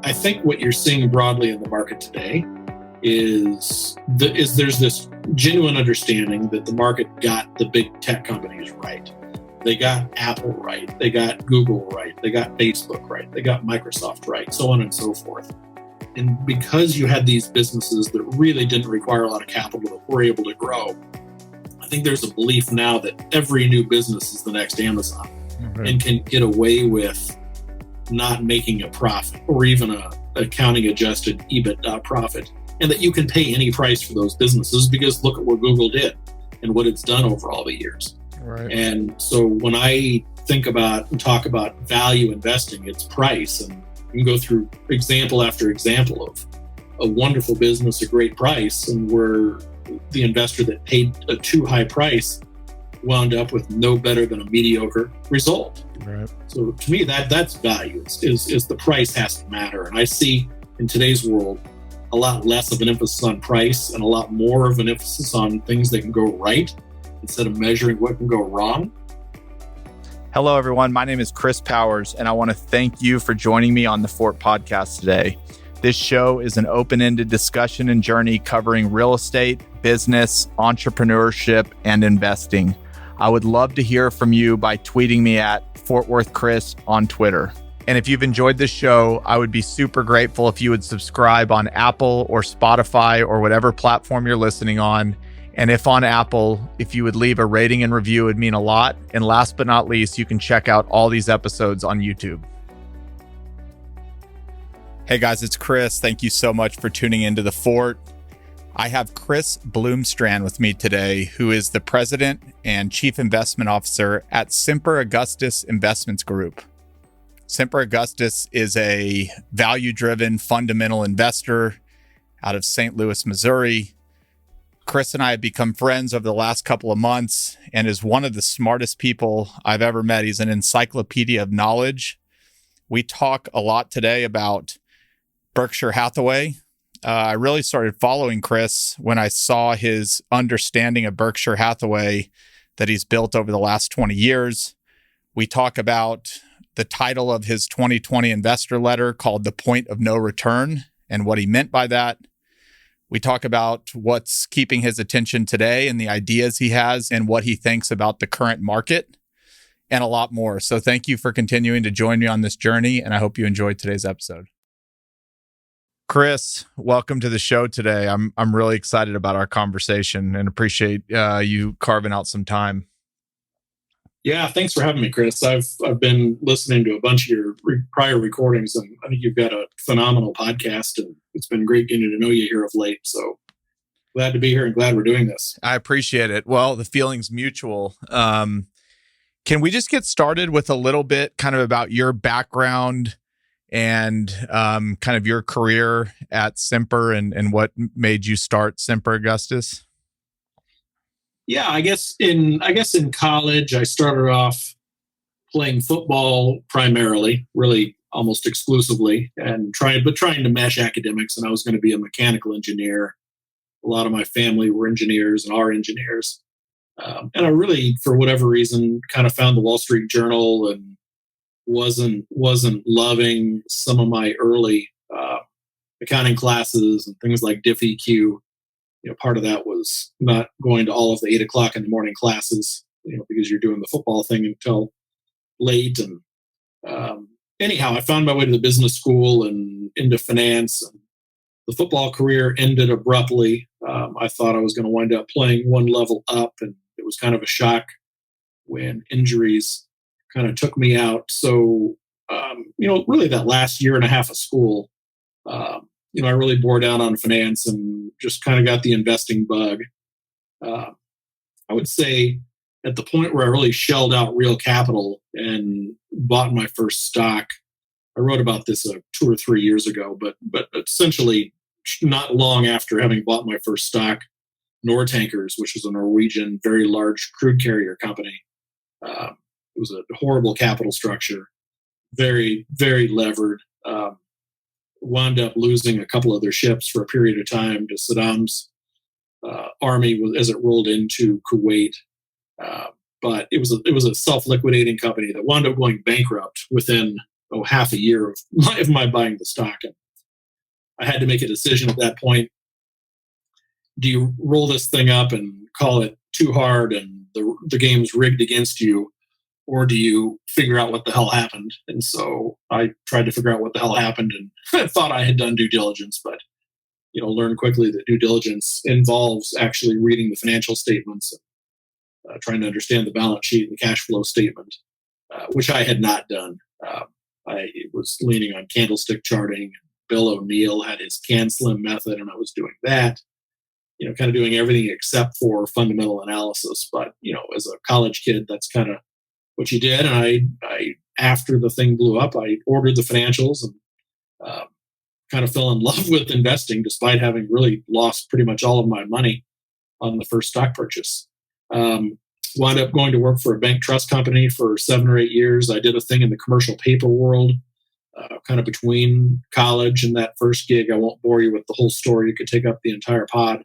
I think what you're seeing broadly in the market today is there's this genuine understanding that the market got the big tech companies right. They got Apple right. They got Google right. They got Facebook right. They got Microsoft right, so on and so forth. And because you had these businesses that really didn't require a lot of capital that were able to grow, I think there's a belief now that every new business is the next Amazon and can get away with not making a profit or even a accounting adjusted EBITDA profit, and that you can pay any price for those businesses because look at what Google did and what it's done over all the years. Right. And so when I think about and talk about value investing, it's price. And you can go through example after example of a wonderful business, a great price, and where the investor that paid a too high price wound up with no better than a mediocre result. Right. So to me, that's value. Is the price has to matter. And I see in today's world a lot less of an emphasis on price and a lot more of an emphasis on things that can go right instead of measuring what can go wrong. Hello, everyone. My name is Chris Powers, and I want to thank you for joining me on the Fort Podcast today. This show is an open-ended discussion and journey covering real estate, business, entrepreneurship, and investing. I would love to hear from you by tweeting me at Fort Worth Chris on Twitter. And if you've enjoyed this show, I would be super grateful if you would subscribe on Apple or Spotify or whatever platform you're listening on. And if on Apple, if you would leave a rating and review, it would mean a lot. And last but not least, you can check out all these episodes on YouTube. Hey guys, it's Chris. Thank you so much for tuning into The Fort. I have Chris Bloomstran with me today, who is the president and chief investment officer at Semper Augustus Investments Group. Semper Augustus is a value-driven fundamental investor out of St. Louis, Missouri. Chris and I have become friends over the last couple of months and is one of the smartest people I've ever met. He's an encyclopedia of knowledge. We talk a lot today about Berkshire Hathaway. I really started following Chris when I saw his understanding of Berkshire Hathaway that he's built over the last 20 years. We talk about the title of his 2020 investor letter called The Point of No Return and what he meant by that. We talk about what's keeping his attention today and the ideas he has and what he thinks about the current market and a lot more. So thank you for continuing to join me on this journey, and I hope you enjoyed today's episode. Chris, welcome to the show today. I'm really excited about our conversation and appreciate you carving out some time. Yeah, thanks for having me, Chris. I've been listening to a bunch of your prior recordings, and I think you've got a phenomenal podcast, and it's been great getting to know you here of late. So glad to be here and glad we're doing this. I appreciate it. Well, the feeling's mutual. Can we just get started with a little bit kind of about your background and kind of your career at Semper and what made you start Semper Augustus? Yeah, I guess in college, I started off playing football primarily, really almost exclusively, and trying to mesh academics. And I was going to be a mechanical engineer. A lot of my family were engineers and are engineers. And I really, for whatever reason, kind of found the Wall Street Journal and wasn't loving some of my early accounting classes and things like Diff EQ. Part of that was not going to all of the 8 o'clock in the morning classes, because you're doing the football thing until late. And anyhow, I found my way to the business school and into finance. And the football career ended abruptly. I thought I was going to wind up playing one level up, and it was kind of a shock when injuries kind of took me out. So, really that last year and a half of school, I really bore down on finance and just kind of got the investing bug. I would say at the point where I really shelled out real capital and bought my first stock, I wrote about this 2 or 3 years ago, but essentially not long after having bought my first stock, Nortankers, which was a Norwegian, very large crude carrier company. It was a horrible capital structure, very, very levered. Wound up losing a couple of their ships for a period of time to Saddam's army as it rolled into Kuwait. But it was a self-liquidating company that wound up going bankrupt within half a year of my buying the stock. And I had to make a decision at that point. Do you roll this thing up and call it too hard and the game's rigged against you? Or do you figure out what the hell happened? And so I tried to figure out what the hell happened, and I thought I had done due diligence, but learned quickly that due diligence involves actually reading the financial statements, trying to understand the balance sheet and the cash flow statement, which I had not done. I was leaning on candlestick charting. Bill O'Neill had his CanSlim method, and I was doing that. Kind of doing everything except for fundamental analysis. But as a college kid, that's kind of what you did. And I after the thing blew up, I ordered the financials and kind of fell in love with investing, despite having really lost pretty much all of my money on the first stock purchase. Wound up going to work for a bank trust company for 7 or 8 years. I did a thing in the commercial paper world, kind of between college and that first gig. I won't bore you with the whole story. You could take up the entire pod.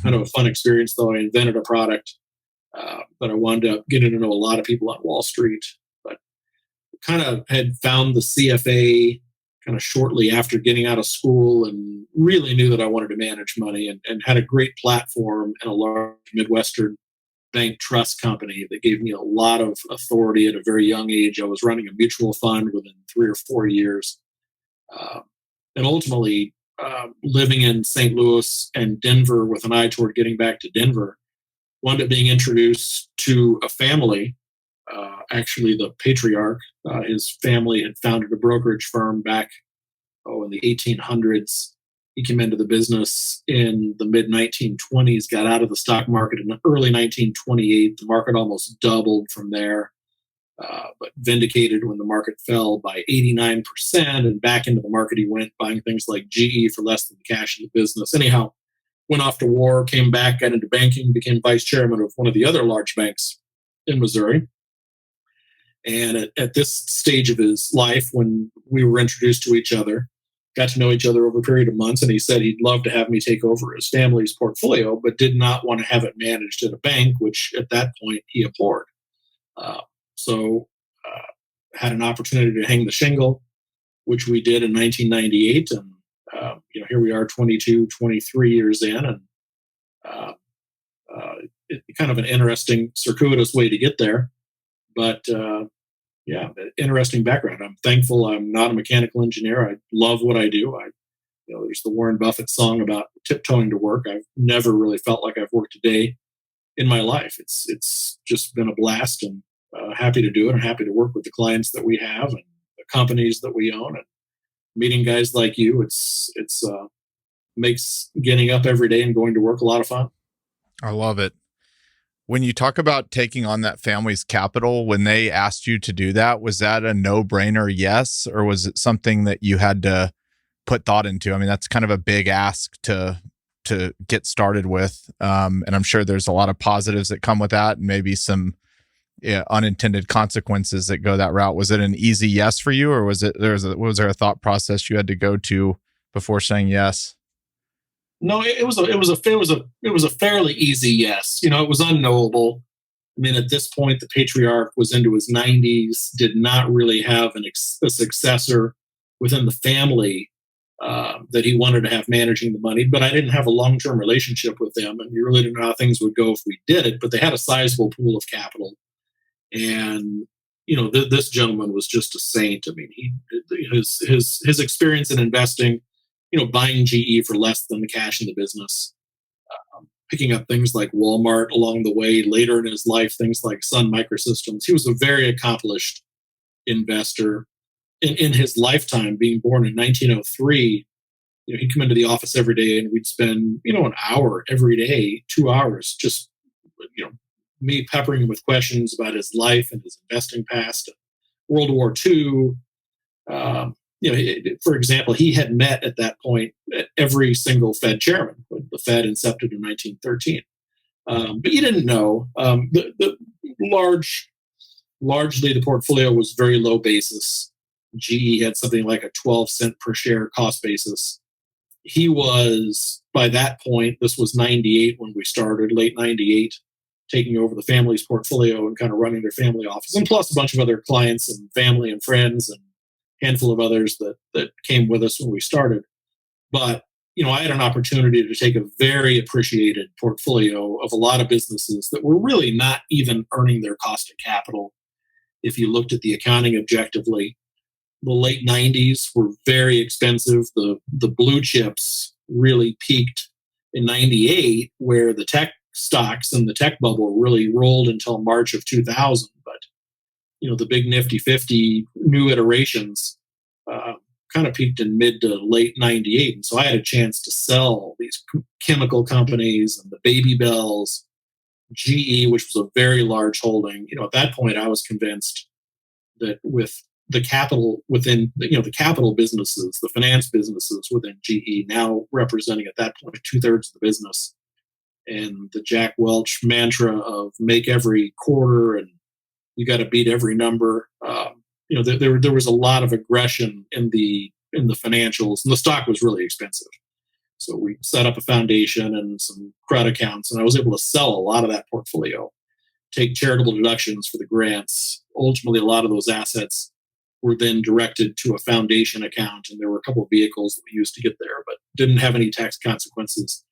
Kind of a fun experience, though. I invented a product, but I wound up getting to know a lot of people on Wall Street. But kind of had found the CFA kind of shortly after getting out of school, and really knew that I wanted to manage money, and had a great platform in a large Midwestern bank trust company that gave me a lot of authority at a very young age. I was running a mutual fund within 3 or 4 years. And ultimately, living in St. Louis and Denver with an eye toward getting back to Denver, wound up being introduced to a family, actually the patriarch. His family had founded a brokerage firm back in the 1800s. He came into the business in the mid-1920s, got out of the stock market in the early 1928. The market almost doubled from there, but vindicated when the market fell by 89%, and back into the market he went, buying things like GE for less than the cash in the business. Anyhow, went off to war, came back, got into banking, became vice chairman of one of the other large banks in Missouri. And at this stage of his life, when we were introduced to each other, got to know each other over a period of months, and he said he'd love to have me take over his family's portfolio, but did not want to have it managed at a bank, which at that point he abhorred. So had an opportunity to hang the shingle, which we did in 1998. And, here we are 22, 23 years in, and kind of an interesting, circuitous way to get there. But interesting background. I'm thankful I'm not a mechanical engineer. I love what I do. There's the Warren Buffett song about tiptoeing to work. I've never really felt like I've worked a day in my life. It's just been a blast, and happy to do it. I'm happy to work with the clients that we have and the companies that we own, and meeting guys like you. It's makes getting up every day and going to work a lot of fun. I love it. When you talk about taking on that family's capital, when they asked you to do that, was that a no-brainer yes, or was it something that you had to put thought into? I mean, that's kind of a big ask to get started with. And I'm sure there's a lot of positives that come with that, and maybe some unintended consequences that go that route. Was it an easy yes for you, or was there a thought process you had to go to before saying yes? No, it was a fairly easy yes. It was unknowable. I mean, at this point, the patriarch was into his 90s, did not really have a successor within the family that he wanted to have managing the money. But I didn't have a long-term relationship with them, and you really didn't know how things would go if we did it. But they had a sizable pool of capital, and this gentleman was just a saint. I mean, his experience in investing, buying GE for less than the cash in the business, picking up things like Walmart along the way, later in his life, things like Sun Microsystems. He was a very accomplished investor. In his lifetime, being born in 1903, he'd come into the office every day, and we'd spend, an hour every day, 2 hours, just, me peppering him with questions about his life and his investing past, World War II. For example, he had met at that point every single Fed chairman when the Fed incepted in 1913. But you didn't know. Largely the portfolio was very low basis. GE had something like a 12-cent per share cost basis. He was, by that point, this was 98 when we started, late 98, taking over the family's portfolio and kind of running their family office, and plus a bunch of other clients and family and friends. And handful of others that came with us when we started. But I had an opportunity to take a very appreciated portfolio of a lot of businesses that were really not even earning their cost of capital. If you looked at the accounting objectively, the late 90s were very expensive. The blue chips really peaked in 98, where the tech stocks and the tech bubble really rolled until March of 2000. But, the big Nifty 50 new iterations kind of peaked in mid to late 98. And so I had a chance to sell these chemical companies and the Baby Bells, GE, which was a very large holding. At that point, I was convinced that with the capital within, the capital businesses, the finance businesses within GE, now representing at that point 2/3 of the business, and the Jack Welch mantra of make every quarter and you got to beat every number. There was a lot of aggression in the financials, and the stock was really expensive. So we set up a foundation and some credit accounts, and I was able to sell a lot of that portfolio, take charitable deductions for the grants. Ultimately, a lot of those assets were then directed to a foundation account, and there were a couple of vehicles that we used to get there, but didn't have any tax consequences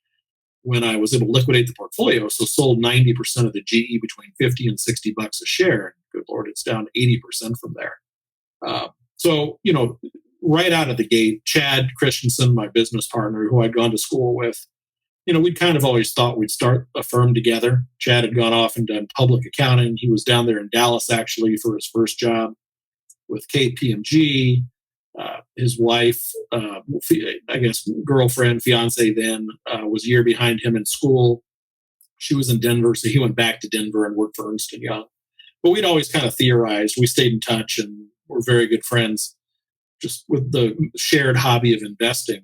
when I was able to liquidate the portfolio. So sold 90% of the GE between 50 and $60 a share. Good Lord, it's down 80% from there. Right out of the gate, Chad Christensen, my business partner, who I'd gone to school with, we'd kind of always thought we'd start a firm together. Chad had gone off and done public accounting. He was down there in Dallas, actually, for his first job with KPMG. His wife, I guess girlfriend, fiance then, was a year behind him in school. She was in Denver, so he went back to Denver and worked for Ernst & Young. But we'd always kind of theorized. We stayed in touch and were very good friends, just with the shared hobby of investing.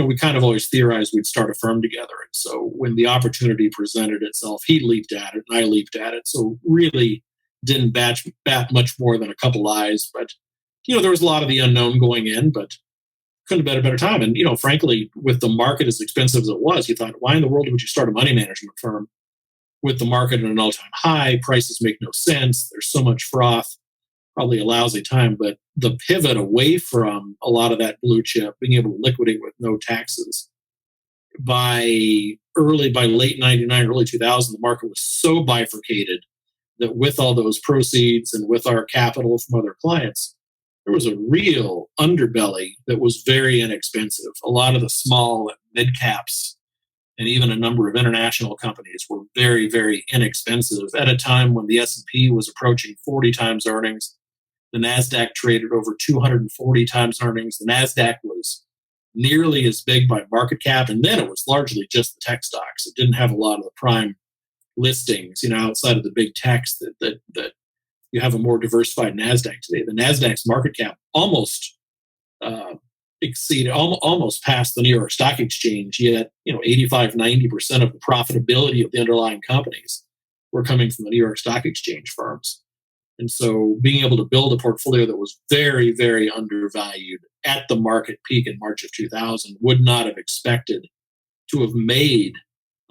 We kind of always theorized we'd start a firm together. And so when the opportunity presented itself, he leaped at it and I leaped at it. So really didn't bat much more than a couple eyes. But, there was a lot of the unknown going in, but couldn't have been a better time. And, frankly, with the market as expensive as it was, you thought, why in the world would you start a money management firm with the market at an all-time high? Prices make no sense. There's so much froth. Probably a lousy time. But the pivot away from a lot of that blue chip, being able to liquidate with no taxes, by late 99, early 2000, the market was so bifurcated that with all those proceeds and with our capital from other clients, there was a real underbelly that was very inexpensive. A lot of the small and mid caps and even a number of international companies were very, very inexpensive at a time when the S&P was approaching 40 times earnings. The NASDAQ traded over 240 times earnings. The NASDAQ was nearly as big by market cap, and then it was largely just the tech stocks. It didn't have a lot of the prime listings, outside of the big techs that you have a more diversified NASDAQ today. The NASDAQ's market cap almost exceeded, almost past the New York Stock Exchange, yet 85-90% of the profitability of the underlying companies were coming from the New York Stock Exchange firms. And so being able to build a portfolio that was very, very undervalued at the market peak in March of 2000 would not have expected to have made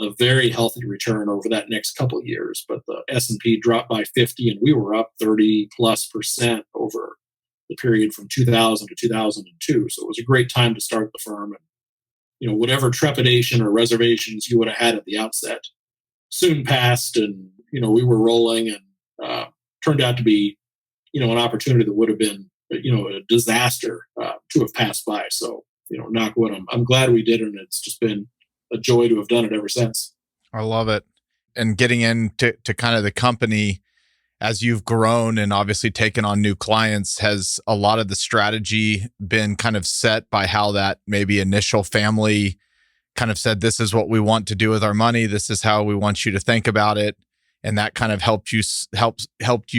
a very healthy return over that next couple of years. But the S&P dropped by 50 and we were up 30+% over the period from 2000 to 2002. So it was a great time to start the firm. And, whatever trepidation or reservations you would have had at the outset soon passed, and, we were rolling, and turned out to be, an opportunity that would have been, a disaster to have passed by. So, knock wood, I'm glad we did it, and it's just been a joy to have done it ever since. I love it. And getting into kind of the company as you've grown and obviously taken on new clients, has a lot of the strategy been kind of set by how that maybe initial family kind of said, this is what we want to do with our money. This is how we want you to think about it. And that kind of helped you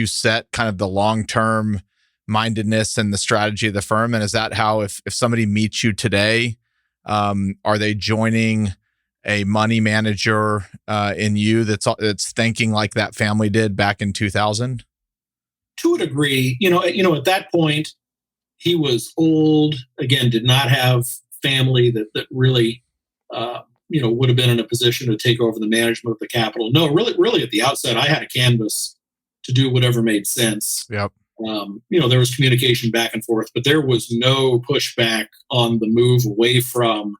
set kind of the long-term mindedness and the strategy of the firm. And is that how, if somebody meets you today, are they joining a money manager in you that's thinking like that family did back in 2000? To a degree, at that point, he was old. Again, did not have family that really, would have been in a position to take over the management of the capital. No, really at the outset, I had a canvas to do whatever made sense. Yep. There was communication back and forth, but there was no pushback on the move away from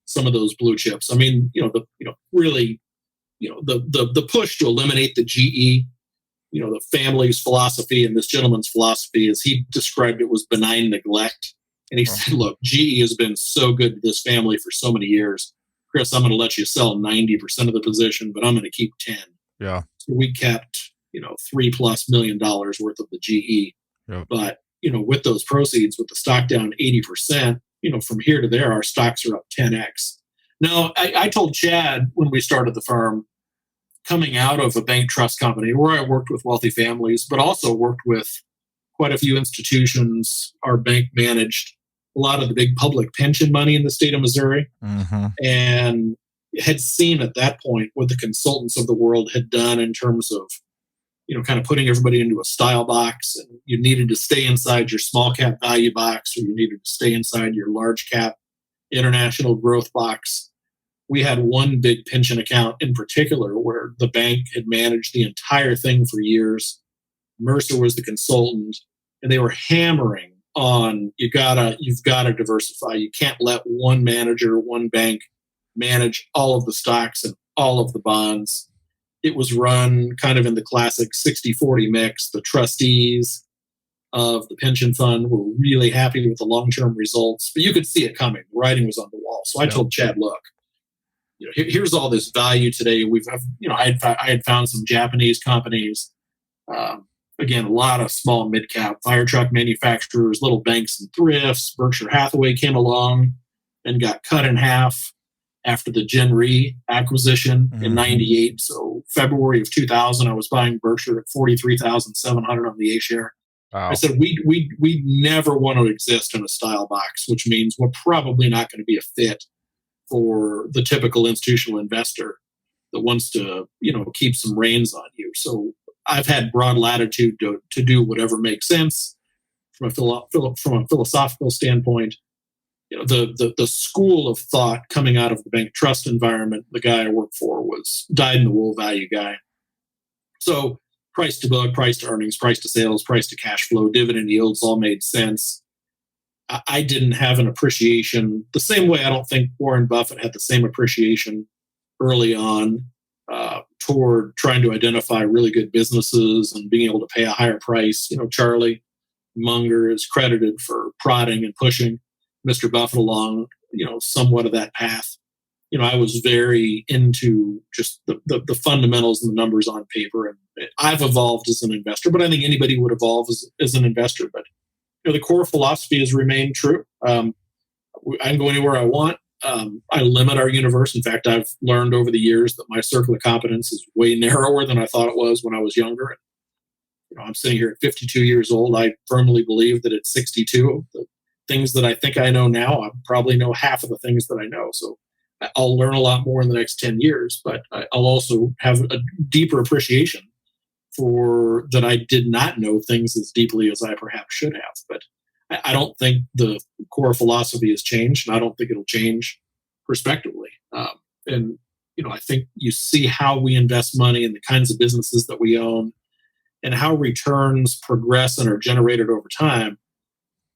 some of those blue chips. I mean, really, the push to eliminate the GE, the family's philosophy and this gentleman's philosophy, as he described it, was benign neglect. And he said, look, GE has been so good to this family for so many years. Chris, I'm going to let you sell 90% of the position, but I'm going to keep 10. Yeah. So we kept, $3+ million worth of the GE. Yep. But, with those proceeds, with the stock down 80%, from here to there, our stocks are up 10x. Now, I told Chad when we started the firm, coming out of a bank trust company where I worked with wealthy families, but also worked with quite a few institutions. Our bank managed a lot of the big public pension money in the state of Missouri, and had seen at that point what the consultants of the world had done in terms of, kind of putting everybody into a style box, and you needed to stay inside your small cap value box, or you needed to stay inside your large cap international growth box. We had one big pension account in particular where the bank had managed the entire thing for years. Mercer was the consultant, and they were hammering on you've got to diversify. You can't let one manager, one bank manage all of the stocks and all of the bonds. It was run kind of in the classic 60-40 mix. The trustees of the pension fund were really happy with the long-term results, but you could see it coming. The writing was on the wall. So I told Chad, look, here's all this value today. I had found some Japanese companies. Again, a lot of small mid-cap fire truck manufacturers, little banks and thrifts. Berkshire Hathaway came along and got cut in half after the Gen Re acquisition in 98. So February of 2000, I was buying Berkshire at 43,700 on the A share. Wow. I said, we never want to exist in a style box, which means we're probably not going to be a fit for the typical institutional investor that wants to, keep some reins on you. So I've had broad latitude to do whatever makes sense from a philosophical standpoint. The school of thought coming out of the bank trust environment, the guy I worked for was dyed-in-the-wool value guy. So price to book, price to earnings, price to sales, price to cash flow, dividend yields all made sense. I didn't have an appreciation the same way. I don't think Warren Buffett had the same appreciation early on toward trying to identify really good businesses and being able to pay a higher price. Charlie Munger is credited for prodding and pushing Mr. Buffett along, somewhat of that path. I was very into just the fundamentals and the numbers on paper. And I've evolved as an investor, but I think anybody would evolve as an investor. But the core philosophy has remained true. I can go anywhere I want. I limit our universe. In fact, I've learned over the years that my circle of competence is way narrower than I thought it was when I was younger. I'm sitting here at 52 years old. I firmly believe that at 62, the things that I think I know now, I probably know half of the things that I know. So I'll learn a lot more in the next 10 years, but I'll also have a deeper appreciation for that I did not know things as deeply as I perhaps should have. But I don't think the core philosophy has changed, and I don't think it'll change prospectively. I think you see how we invest money in the kinds of businesses that we own and how returns progress and are generated over time.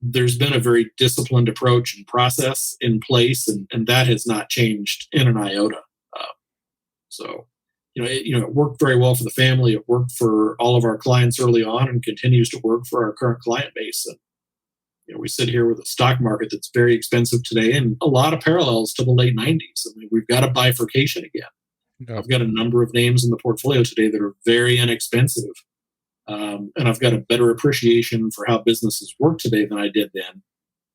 There's been a very disciplined approach and process in place, and that has not changed in an iota. It worked very well for the family. It worked for all of our clients early on and continues to work for our current client base. And we sit here with a stock market that's very expensive today and a lot of parallels to the late 90s. I mean, we've got a bifurcation again. Yeah. I've got a number of names in the portfolio today that are very inexpensive. And I've got a better appreciation for how businesses work today than I did then.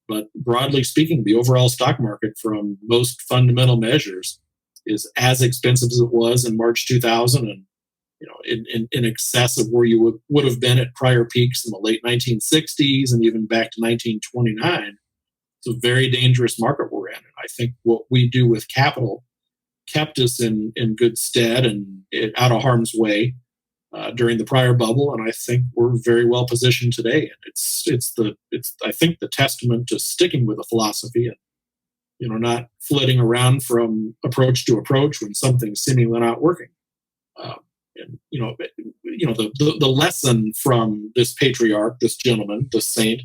But broadly speaking, the overall stock market from most fundamental measures is as expensive as it was in March 2000 and in excess of where you would have been at prior peaks in the late 1960s and even back to 1929. It's a very dangerous market we're in. And I think what we do with capital kept us in good stead and out of harm's way during the prior bubble, and I think we're very well positioned today. And it's I think the testament to sticking with a philosophy and not flitting around from approach to approach when something's seemingly not working. And the lesson from this patriarch, this gentleman, this saint,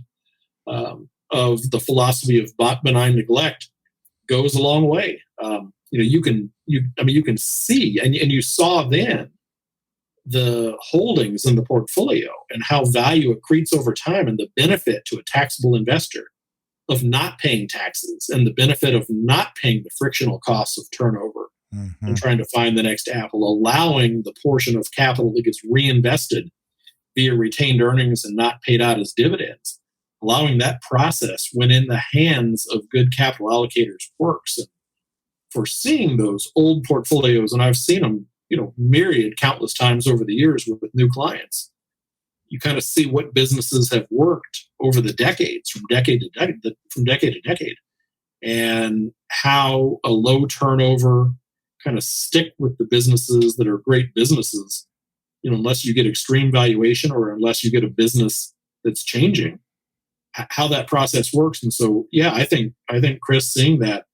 of the philosophy of benign neglect goes a long way. You can see, and you saw then the holdings in the portfolio and how value accretes over time, and the benefit to a taxable investor of not paying taxes, and the benefit of not paying the frictional costs of turnover and trying to find the next apple, allowing the portion of capital that gets reinvested via retained earnings and not paid out as dividends, allowing that process when in the hands of good capital allocators works. And foreseeing those old portfolios, and I've seen them, myriad, countless times over the years with new clients, you kind of see what businesses have worked over the decades, from decade to decade, and how a low turnover kind of stick with the businesses that are great businesses, unless you get extreme valuation or unless you get a business that's changing, how that process works. And so, I think Chris, seeing that,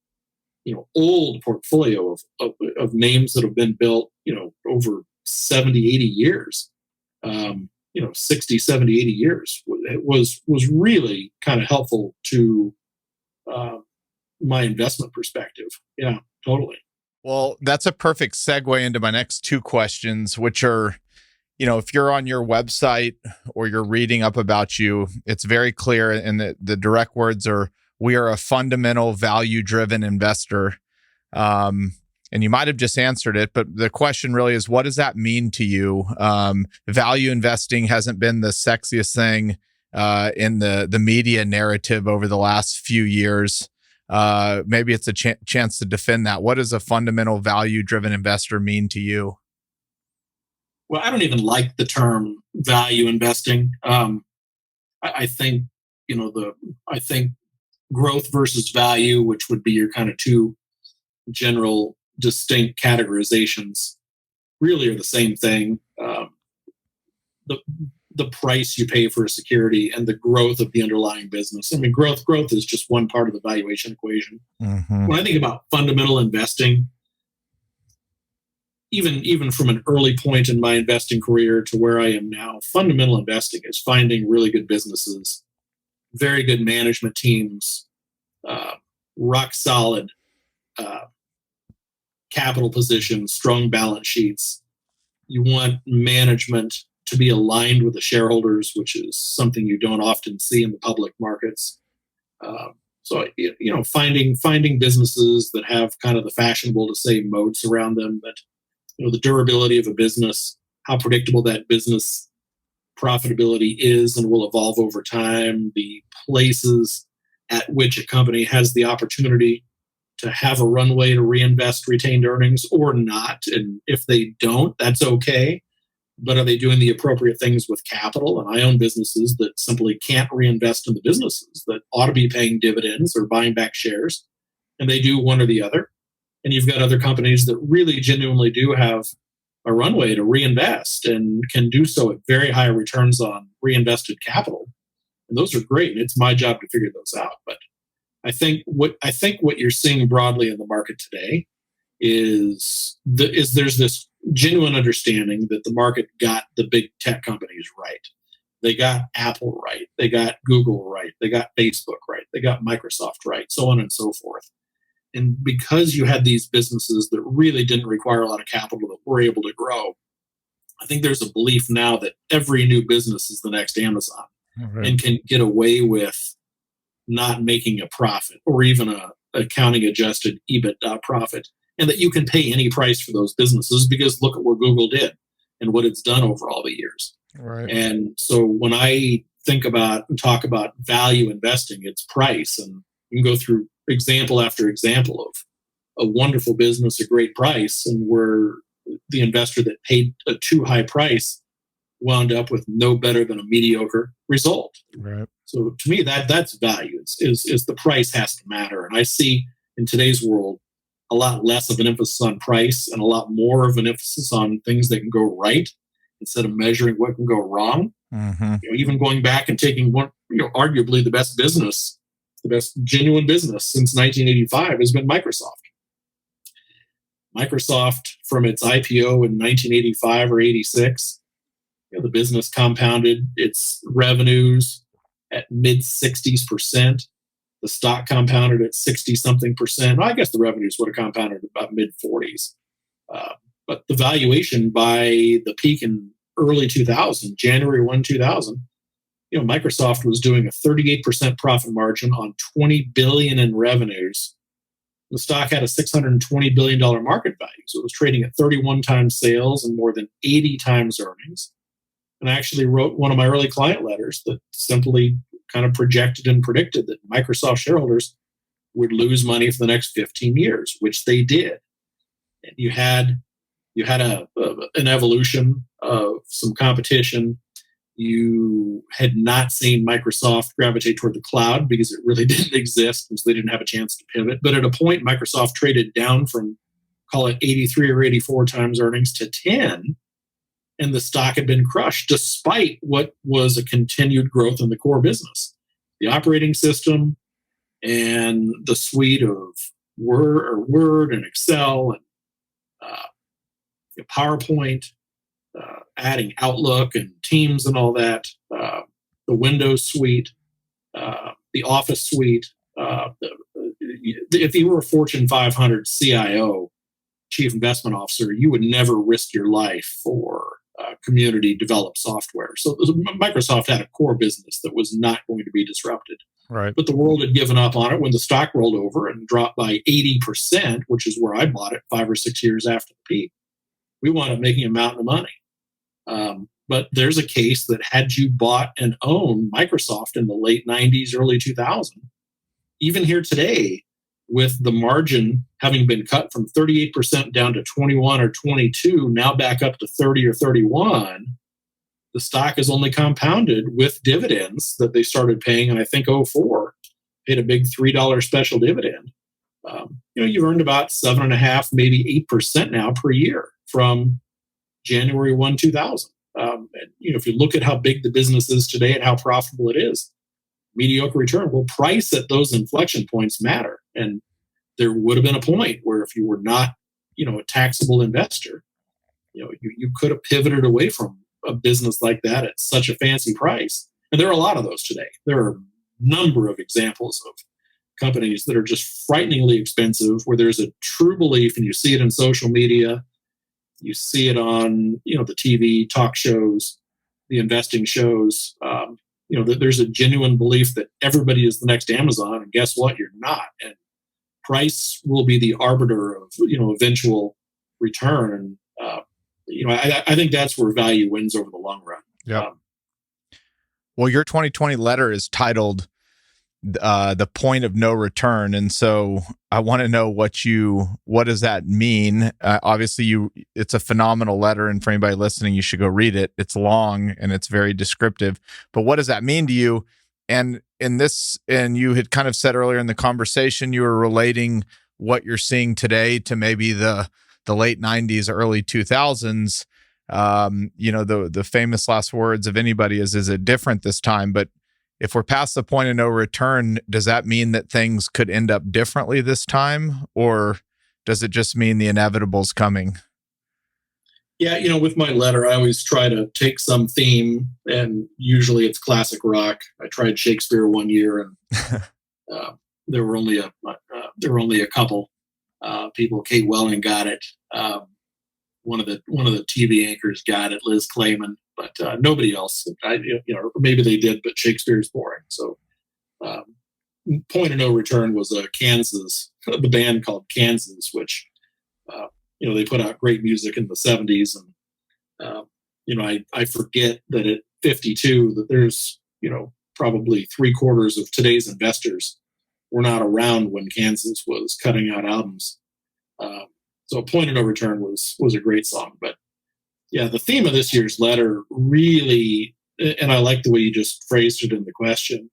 old portfolio of names that have been built, over 70, 80 years, 60, 70, 80 years, it was really kind of helpful to my investment perspective. Yeah, totally. Well, that's a perfect segue into my next two questions, which are, if you're on your website or you're reading up about you, it's very clear. And the direct words are, we are a fundamental value-driven investor. And you might have just answered it, but the question really is, what does that mean to you? Value investing hasn't been the sexiest thing in the media narrative over the last few years. Maybe it's a chance to defend that. What does a fundamental value-driven investor mean to you? Well, I don't even like the term value investing. I think, I think growth versus value, which would be your kind of two general distinct categorizations, really are the same thing. The price you pay for a security and the growth of the underlying business. I mean, growth is just one part of the valuation equation. When I think about fundamental investing, even from an early point in my investing career to where I am now, fundamental investing is finding really good businesses, very good management teams, rock solid capital positions, strong balance sheets. You want management to be aligned with the shareholders, which is something you don't often see in the public markets. So finding businesses that have kind of the fashionable to say moats around them, that the durability of a business, how predictable that business profitability is and will evolve over time, the places at which a company has the opportunity to have a runway to reinvest retained earnings or not. And if they don't, that's okay. But are they doing the appropriate things with capital? And I own businesses that simply can't reinvest in the businesses that ought to be paying dividends or buying back shares, and they do one or the other. And you've got other companies that really genuinely do have a runway to reinvest and can do so at very high returns on reinvested capital. And those are great. And it's my job to figure those out. But I think what you're seeing broadly in the market today is there's this genuine understanding that the market got the big tech companies right. They got Apple right. They got Google right. They got Facebook right. They got Microsoft right, so on and so forth. And because you had these businesses that really didn't require a lot of capital that were able to grow, I think there's a belief now that every new business is the next Amazon and can get away with not making a profit or even a accounting adjusted EBITDA profit, and that you can pay any price for those businesses because look at what Google did and what it's done over all the years. Right. And so when I think about and talk about value investing, it's price. And you can go through example after example of a wonderful business, a great price, and where the investor that paid a too high price wound up with no better than a mediocre result. Right. So to me, that's value. Is the price has to matter. And I see in today's world a lot less of an emphasis on price and a lot more of an emphasis on things that can go right instead of measuring what can go wrong. Even going back and taking one, arguably the best business, the best genuine business since 1985 has been Microsoft. Microsoft, from its IPO in 1985 or 86, the business compounded its revenues at mid 60s%. The stock compounded at 60 something percent. Well, I guess the revenues would have compounded about mid 40s. But the valuation by the peak in early 2000, January 1, 2000, Microsoft was doing a 38% profit margin on $20 billion in revenues. The stock had a $620 billion market value. So it was trading at 31 times sales and more than 80 times earnings. And I actually wrote one of my early client letters that simply kind of projected and predicted that Microsoft shareholders would lose money for the next 15 years, which they did. And you had an evolution of some competition. You had not seen Microsoft gravitate toward the cloud because it really didn't exist, and so they didn't have a chance to pivot. But at a point, Microsoft traded down from, call it 83 or 84 times earnings to 10, and the stock had been crushed despite what was a continued growth in the core business. The operating system and the suite of Word and Excel and PowerPoint, adding Outlook and Teams and all that, the Windows suite, the Office suite. If you were a Fortune 500 CIO, Chief Investment Officer, you would never risk your life for community developed software. So Microsoft had a core business that was not going to be disrupted. Right. But the world had given up on it when the stock rolled over and dropped by 80%, which is where I bought it 5 or 6 years after the peak. We wound up making a mountain of money. But there's a case that had you bought and owned Microsoft in the late 90s, early 2000s, even here today, with the margin having been cut from 38% down to 21 or 22, now back up to 30 or 31, the stock has only compounded with dividends that they started paying, and I think 04 paid a big $3 special dividend. You've earned about 7.5%, maybe 8% now per year from January 1, 2000. If you look at how big the business is today and how profitable it is, mediocre return. Well, price at those inflection points matter. And there would have been a point where if you were not, a taxable investor, you could have pivoted away from a business like that at such a fancy price. And there are a lot of those today. There are a number of examples of companies that are just frighteningly expensive, where there's a true belief, and you see it in social media, you see it on, the TV talk shows, the investing shows, that there's a genuine belief that everybody is the next Amazon, and guess what? You're not. And price will be the arbiter of, eventual return. I think that's where value wins over the long run. Yeah. Well, your 2020 letter is titled "The Point of No Return," and so I want to know what does that mean? Obviously, it's a phenomenal letter, and for anybody listening, you should go read it. It's long and it's very descriptive. But what does that mean to you? And and you had kind of said earlier in the conversation, you were relating what you're seeing today to maybe the late 90s, early 2000s. The famous last words of anybody is it different this time? But if we're past the point of no return, does that mean that things could end up differently this time? Or does it just mean the inevitable's coming? Yeah, with my letter, I always try to take some theme, and usually it's classic rock. I tried Shakespeare one year, and there were only a couple people. Kate Welling got it. One of the TV anchors got it, Liz Clayman, but nobody else. Maybe they did, but Shakespeare's boring. So, Point of No Return was the band called Kansas, which they put out great music in the 70s, and I forget that at 52 that there's probably 3/4 of today's investors were not around when Kansas was cutting out albums. So Point of No Return was a great song. But yeah, the theme of this year's letter really, and I like the way you just phrased it in the question,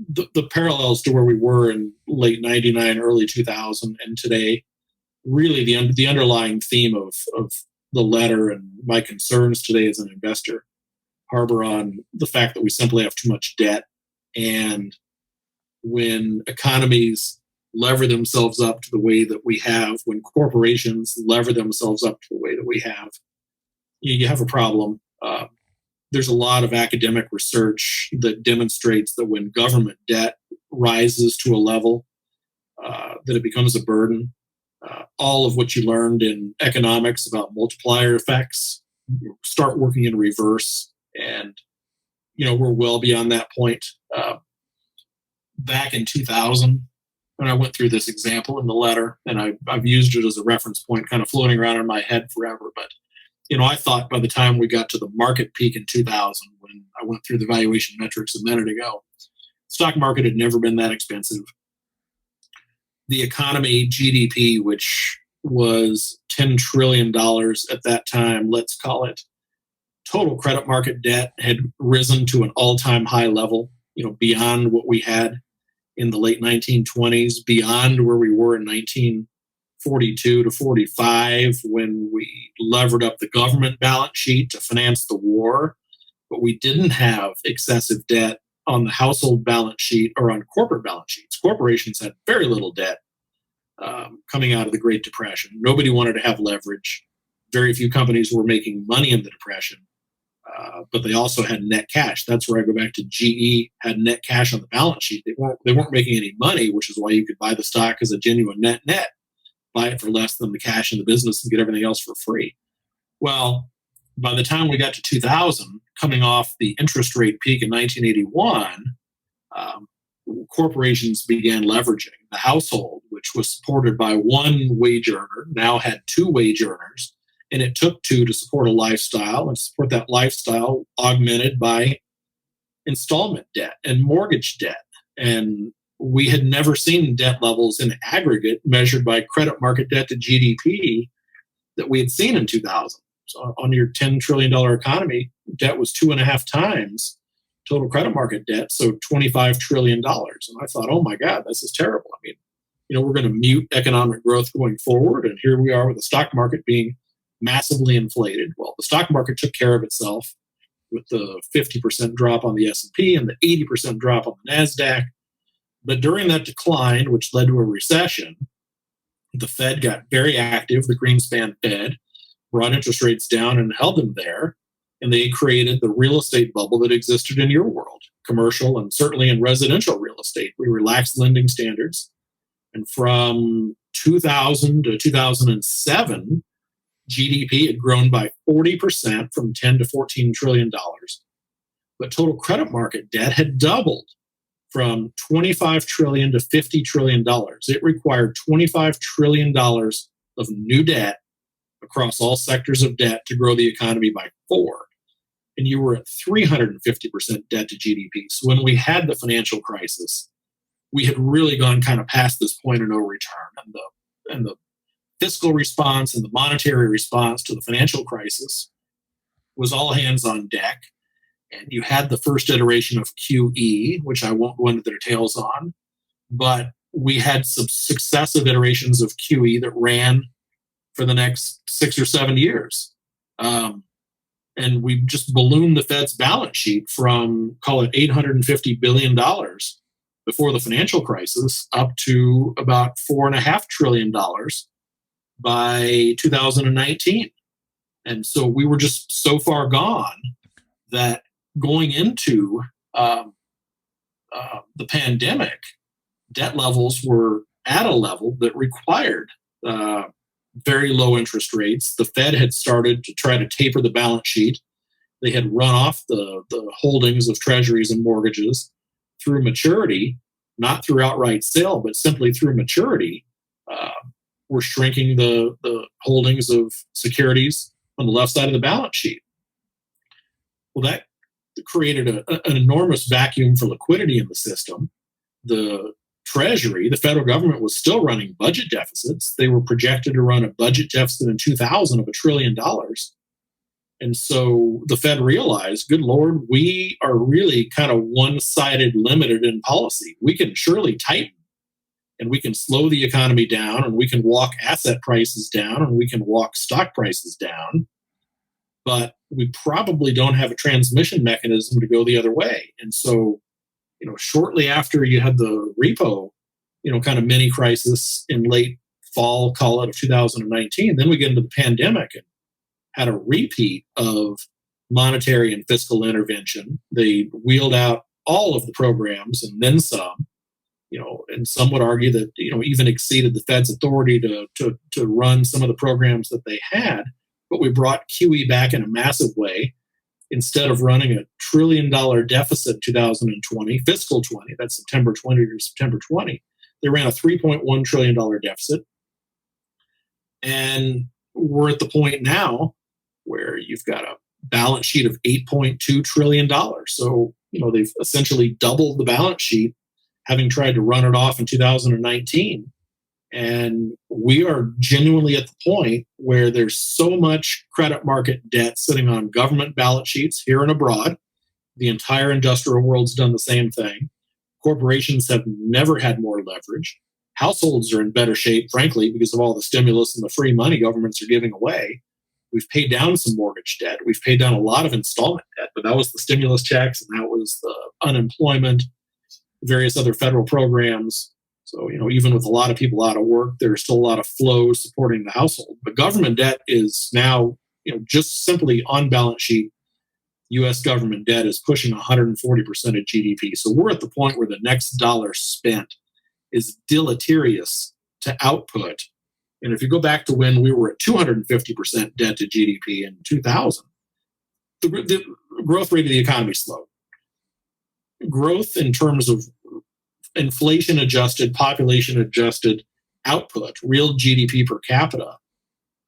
the parallels to where we were in late 99, early 2000 and today, really the underlying theme of the letter and my concerns today as an investor harbor on the fact that we simply have too much debt. And when economies lever themselves up to the way that we have, when corporations lever themselves up to the way that we have, you have a problem. There's a lot of academic research that demonstrates that when government debt rises to a level that it becomes a burden, all of what you learned in economics about multiplier effects start working in reverse. And, we're well beyond that point. Back in 2000, when I went through this example in the letter, and I've used it as a reference point kind of floating around in my head forever, but I thought by the time we got to the market peak in 2000, when I went through the valuation metrics a minute ago, stock market had never been that expensive. The economy, GDP, which was $10 trillion at that time, let's call it, total credit market debt had risen to an all-time high level, beyond what we had in the late 1920s, beyond where we were in 1942 to 45 when we levered up the government balance sheet to finance the war. But we didn't have excessive debt on the household balance sheet or on corporate balance sheets. Corporations had very little debt coming out of the Great Depression. Nobody wanted to have leverage. Very few companies were making money in the Depression, but they also had net cash. That's where I go back to GE had net cash on the balance sheet. They weren't making any money, which is why you could buy the stock as a genuine net, buy it for less than the cash in the business and get everything else for free. Well, by the time we got to 2000, coming off the interest rate peak in 1981, corporations began leveraging. The household, which was supported by one wage earner, now had two wage earners, and it took two to support a lifestyle, and support that lifestyle augmented by installment debt and mortgage debt. And we had never seen debt levels in aggregate measured by credit market debt to GDP that we had seen in 2000. So on your $10 trillion economy, debt was 2.5 times total credit market debt, so $25 trillion. And I thought, oh my God, this is terrible. I mean, we're going to mute economic growth going forward, and here we are with the stock market being massively inflated. Well, the stock market took care of itself with the 50% drop on the S&P and the 80% drop on the NASDAQ. But during that decline, which led to a recession, the Fed got very active. The Greenspan Fed brought interest rates down and held them there. And they created the real estate bubble that existed in your world, commercial and certainly in residential real estate. We relaxed lending standards. And from 2000 to 2007, GDP had grown by 40% from $10 to $14 trillion. But total credit market debt had doubled from $25 trillion to $50 trillion. It required $25 trillion of new debt across all sectors of debt to grow the economy by 4. And you were at 350% debt to GDP. So when we had the financial crisis, we had really gone kind of past this point of no return. And the fiscal response and the monetary response to the financial crisis was all hands on deck. And you had the first iteration of QE, which I won't go into the details on, but we had some successive iterations of QE that ran for the next 6 or 7 years. And we just ballooned the Fed's balance sheet from, call it $850 billion before the financial crisis up to about $4.5 trillion by 2019. And so we were just so far gone that going into the pandemic, debt levels were at a level that required very low interest rates. The Fed had started to try to taper the balance sheet. They had run off the holdings of treasuries and mortgages through maturity, not through outright sale, but simply through maturity. We're shrinking the holdings of securities on the left side of the balance sheet. Well, that created an enormous vacuum for liquidity in the system. The Treasury, the federal government, was still running budget deficits. They were projected to run a budget deficit in 2000 of $1 trillion. And so the Fed realized, good Lord, we are really kind of one-sided limited in policy. We can surely tighten, and we can slow the economy down, and we can walk asset prices down, and we can walk stock prices down. But we probably don't have a transmission mechanism to go the other way. And so, shortly after you had the repo kind of mini crisis in late fall, call it, of 2019. Then we get into the pandemic and had a repeat of monetary and fiscal intervention. They wheeled out all of the programs and then some, and some would argue that, even exceeded the Fed's authority to run some of the programs that they had. But we brought QE back in a massive way. Instead of running a $1 trillion deficit in 2020, fiscal 20, that's September 20 to September 20, they ran a $3.1 trillion deficit. And we're at the point now where you've got a balance sheet of $8.2 trillion. So, they've essentially doubled the balance sheet, having tried to run it off in 2019. And we are genuinely at the point where there's so much credit market debt sitting on government balance sheets here and abroad. The entire industrial world's done the same thing. Corporations have never had more leverage. Households are in better shape, frankly, because of all the stimulus and the free money governments are giving away. We've paid down some mortgage debt. We've paid down a lot of installment debt, but that was the stimulus checks and that was the unemployment, various other federal programs. So, even with a lot of people out of work, there's still a lot of flow supporting the household. But government debt is now, just simply on balance sheet, U.S. government debt is pushing 140% of GDP. So we're at the point where the next dollar spent is deleterious to output. And if you go back to when we were at 250% debt to GDP in 2000, the growth rate of the economy slowed. Growth in terms of inflation adjusted, population adjusted output, real GDP per capita,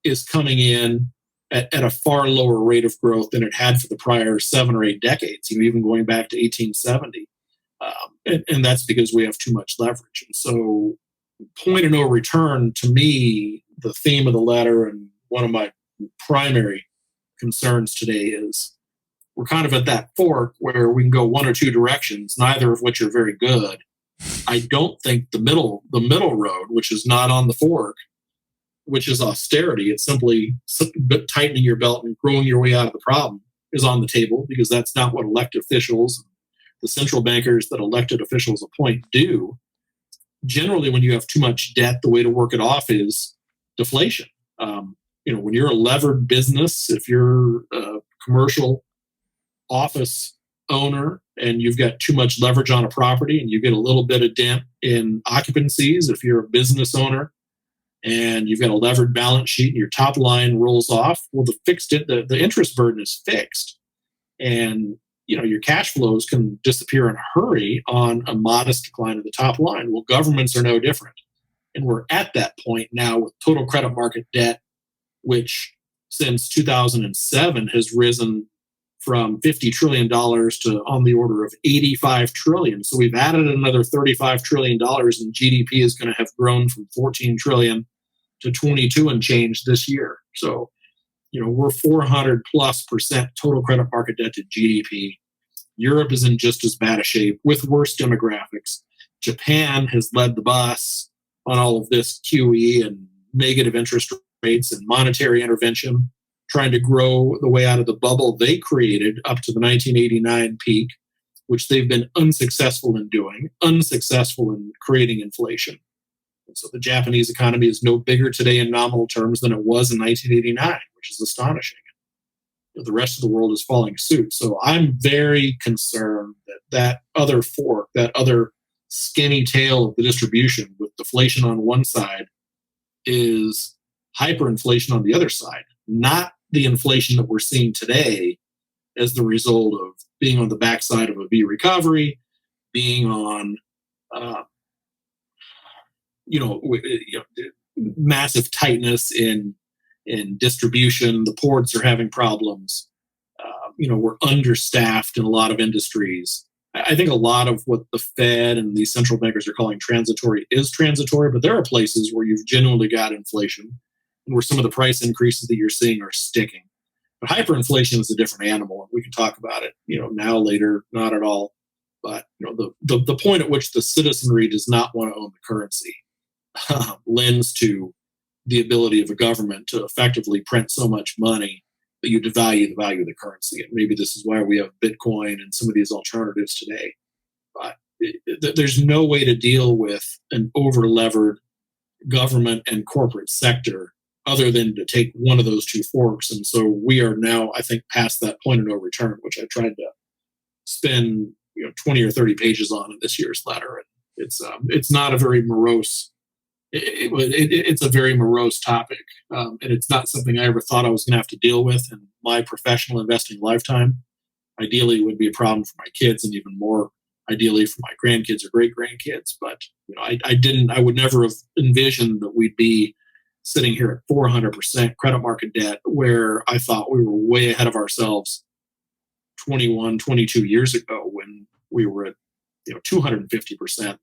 is coming in at a far lower rate of growth than it had for the prior 7 or 8 decades, even going back to 1870. And that's because we have too much leverage. And so, point of no return, to me, the theme of the letter and one of my primary concerns today is we're kind of at that fork where we can go one or two directions, neither of which are very good. I don't think the middle road, which is not on the fork, which is austerity, it's simply tightening your belt and growing your way out of the problem, is on the table, because that's not what elected officials, the central bankers that elected officials appoint, do. Generally, when you have too much debt, the way to work it off is deflation. When you're a levered business, if you're a commercial office owner and you've got too much leverage on a property and you get a little bit of dent in occupancies, if you're a business owner and you've got a levered balance sheet and your top line rolls off, well, the interest burden is fixed. And your cash flows can disappear in a hurry on a modest decline of the top line. Well, governments are no different. And we're at that point now with total credit market debt, which since 2007 has risen from $50 trillion to on the order of $85 trillion. So we've added another $35 trillion, and GDP is going to have grown from 14 trillion to 22 and change this year. So, we're 400+% total credit market debt to GDP. Europe is in just as bad a shape with worse demographics. Japan has led the bus on all of this QE and negative interest rates and monetary intervention, trying to grow the way out of the bubble they created up to the 1989 peak, which they've been unsuccessful in doing, unsuccessful in creating inflation. And so the Japanese economy is no bigger today in nominal terms than it was in 1989, which is astonishing. The rest of the world is following suit. So I'm very concerned that other fork, that other skinny tail of the distribution with deflation on one side is hyperinflation on the other side, not the inflation that we're seeing today as the result of being on the backside of a V recovery, being on, massive tightness in distribution. The ports are having problems. We're understaffed in a lot of industries. I think a lot of what the Fed and these central bankers are calling transitory is transitory, but there are places where you've genuinely got inflation and where some of the price increases that you're seeing are sticking. But hyperinflation is a different animal, and we can talk about it, now, later, not at all. But the point at which the citizenry does not want to own the currency lends to the ability of a government to effectively print so much money that you devalue the value of the currency. And maybe this is why we have Bitcoin and some of these alternatives today. But there's no way to deal with an over-levered government and corporate sector other than to take one of those two forks. And so we are now, I think, past that point of no return, which I tried to spend 20 or 30 pages on in this year's letter. And it's not a very morose. It's a very morose topic, and it's not something I ever thought I was going to have to deal with in my professional investing lifetime. Ideally, it would be a problem for my kids, and even more ideally for my grandkids or great grandkids. But I would never have envisioned that we'd be sitting here at 400% credit market debt, where I thought we were way ahead of ourselves 21, 22 years ago when we were at 250%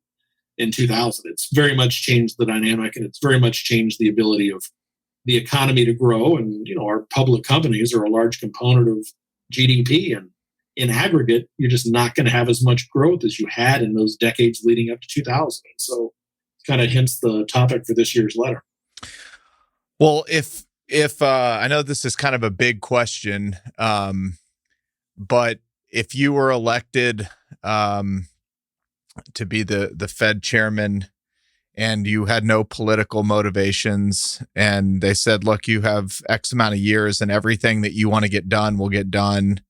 in 2000. It's very much changed the dynamic, and it's very much changed the ability of the economy to grow. And our public companies are a large component of GDP, and in aggregate, you're just not going to have as much growth as you had in those decades leading up to 2000. So, kind of hence the topic for this year's letter. Well, if I know this is kind of a big question, but if you were elected to be the Fed chairman and you had no political motivations, and they said, look, you have X amount of years and everything that you want to get done will get done,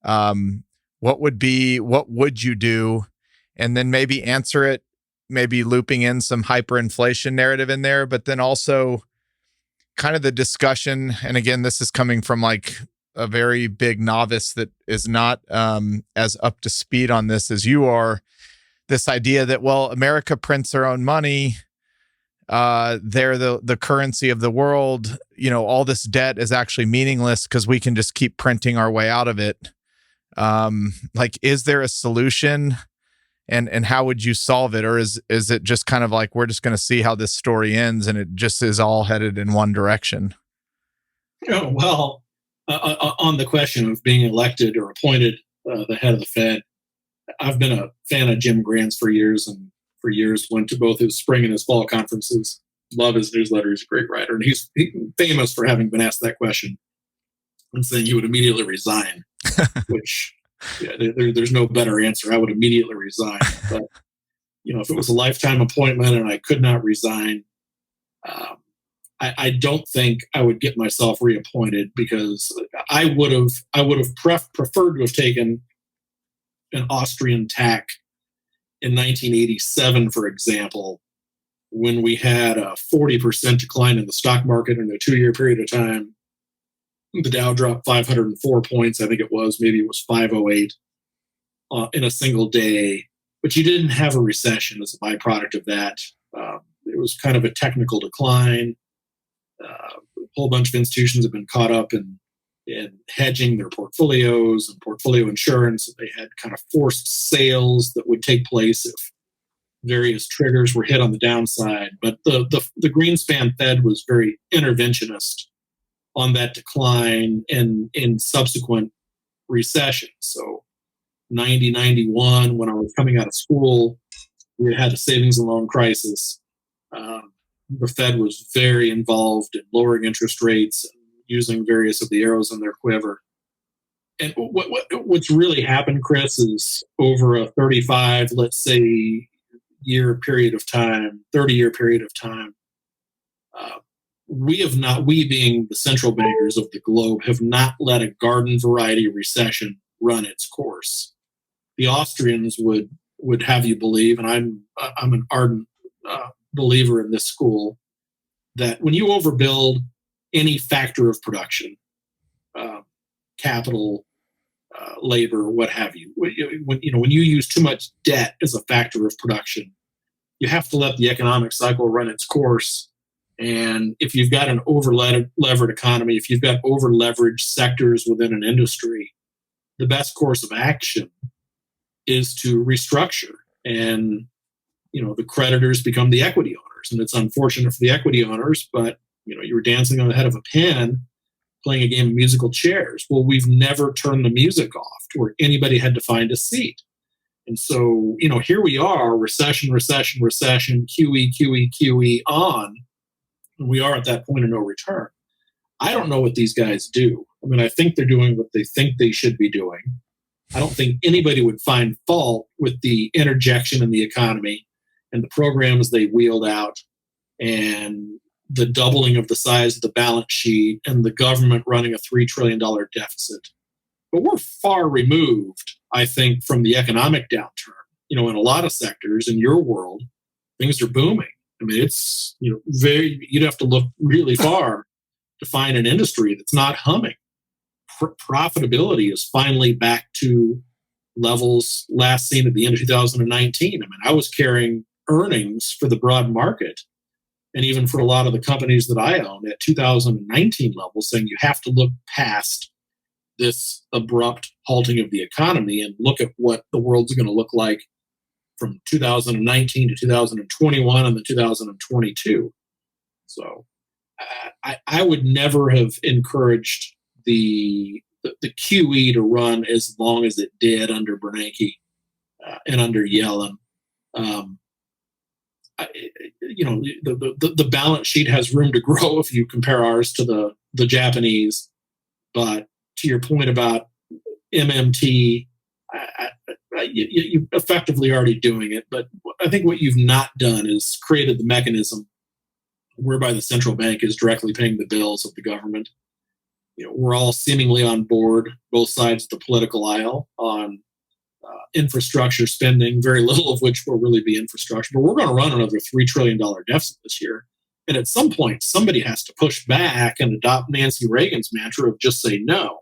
what would you do? And then maybe answer it, maybe looping in some hyperinflation narrative in there, but then also kind of the discussion. And again, this is coming from like a very big novice that is not as up to speed on this as you are. This idea that, well, America prints their own money. They're the currency of the world. All this debt is actually meaningless because we can just keep printing our way out of it. Is there a solution, and how would you solve it? Or is it just kind of like, we're just going to see how this story ends and it just is all headed in one direction? Well, on the question of being elected or appointed the head of the Fed, I've been a fan of Jim Grant's for years, and for years went to both his spring and his fall conferences. Love his newsletter. He's a great writer. And he's famous for having been asked that question and saying he would immediately resign, which there's no better answer. I would immediately resign. But, if it was a lifetime appointment and I could not resign, I don't think I would get myself reappointed, because I would have preferred to have taken an Austrian tack in 1987, for example, when we had a 40% decline in the stock market in a 2-year period of time. The Dow dropped 504 points. I think it was, maybe it was 508 in a single day. But you didn't have a recession as a byproduct of that. It was kind of a technical decline. A whole bunch of institutions have been caught up in hedging their portfolios and portfolio insurance. They had kind of forced sales that would take place if various triggers were hit on the downside. But the Greenspan Fed was very interventionist on that decline and in subsequent recessions. So 90, 91, when I was coming out of school, we had a savings and loan crisis. The Fed was very involved in lowering interest rates and using various of the arrows in their quiver. And what's really happened, Chris, is over a 35, let's say, year period of time, 30-year period of time, we being the central bankers of the globe, have not let a garden variety recession run its course. The Austrians would have you believe, and I'm an ardent believer in this school, that when you overbuild any factor of production, capital, labor, what have you, when you use too much debt as a factor of production, you have to let the economic cycle run its course. And if you've got an over-levered economy, if you've got over-leveraged sectors within an industry, the best course of action is to restructure. And, the creditors become the equity owners. And it's unfortunate for the equity owners, but, you were dancing on the head of a pin, playing a game of musical chairs. Well, we've never turned the music off to where anybody had to find a seat. And so, here we are, recession, QE on. And we are at that point of no return. I don't know what these guys do. I mean, I think they're doing what they think they should be doing. I don't think anybody would find fault with the interjection in the economy and the programs they wheeled out and the doubling of the size of the balance sheet and the government running a $3 trillion deficit. But we're far removed, I think, from the economic downturn. In a lot of sectors in your world, things are booming. I mean, it's, you'd have to look really far to find an industry that's not humming. Profitability is finally back to levels last seen at the end of 2019. I mean, I was carrying earnings for the broad market and even for a lot of the companies that I own at 2019 levels, saying you have to look past this abrupt halting of the economy and look at what the world's going to look like from 2019 to 2021 and then 2022. So I would never have encouraged the QE to run as long as it did under Bernanke and under Yellen. The balance sheet has room to grow if you compare ours to the Japanese. But to your point about MMT, you effectively already doing it. But I think what you've not done is created the mechanism whereby the central bank is directly paying the bills of the government. We're all seemingly on board, both sides of the political aisle, on infrastructure spending, very little of which will really be infrastructure. But we're going to run another $3 trillion deficit this year. And at some point, somebody has to push back and adopt Nancy Reagan's mantra of just say no.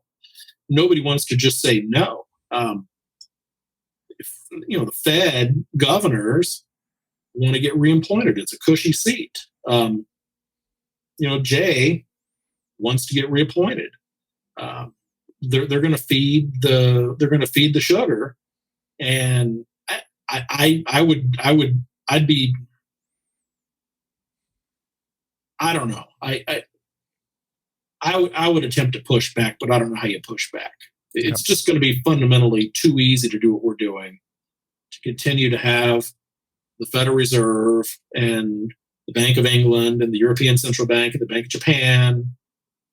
Nobody wants to just say no. The Fed governors want to get reappointed. It's a cushy seat. Jay wants to get reappointed. They're going to feed the sugar, and I'd be. I don't know. I would attempt to push back, but I don't know how you push back. It's just going to be fundamentally too easy to do what we're doing, to continue to have the Federal Reserve and the Bank of England and the European Central Bank and the Bank of Japan.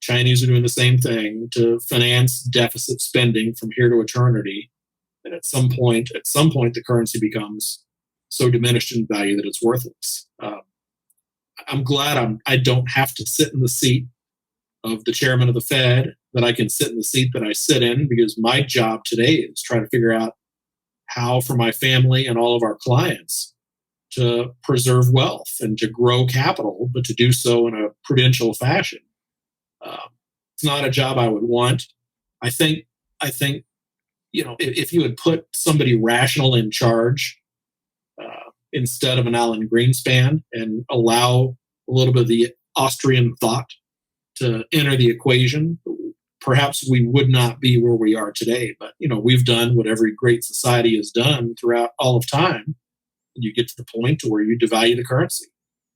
Chinese are doing the same thing to finance deficit spending from here to eternity. And at some point, the currency becomes so diminished in value that it's worthless. I'm glad I don't have to sit in the seat of the chairman of the Fed, that I can sit in the seat that I sit in, because my job today is try to figure out how for my family and all of our clients to preserve wealth and to grow capital, but to do so in a prudential fashion. It's not a job I would want. I think, if you had put somebody rational in charge instead of an Alan Greenspan and allow a little bit of the Austrian thought to enter the equation, perhaps we would not be where we are today. But, we've done what every great society has done throughout all of time. You get to the point where you devalue the currency,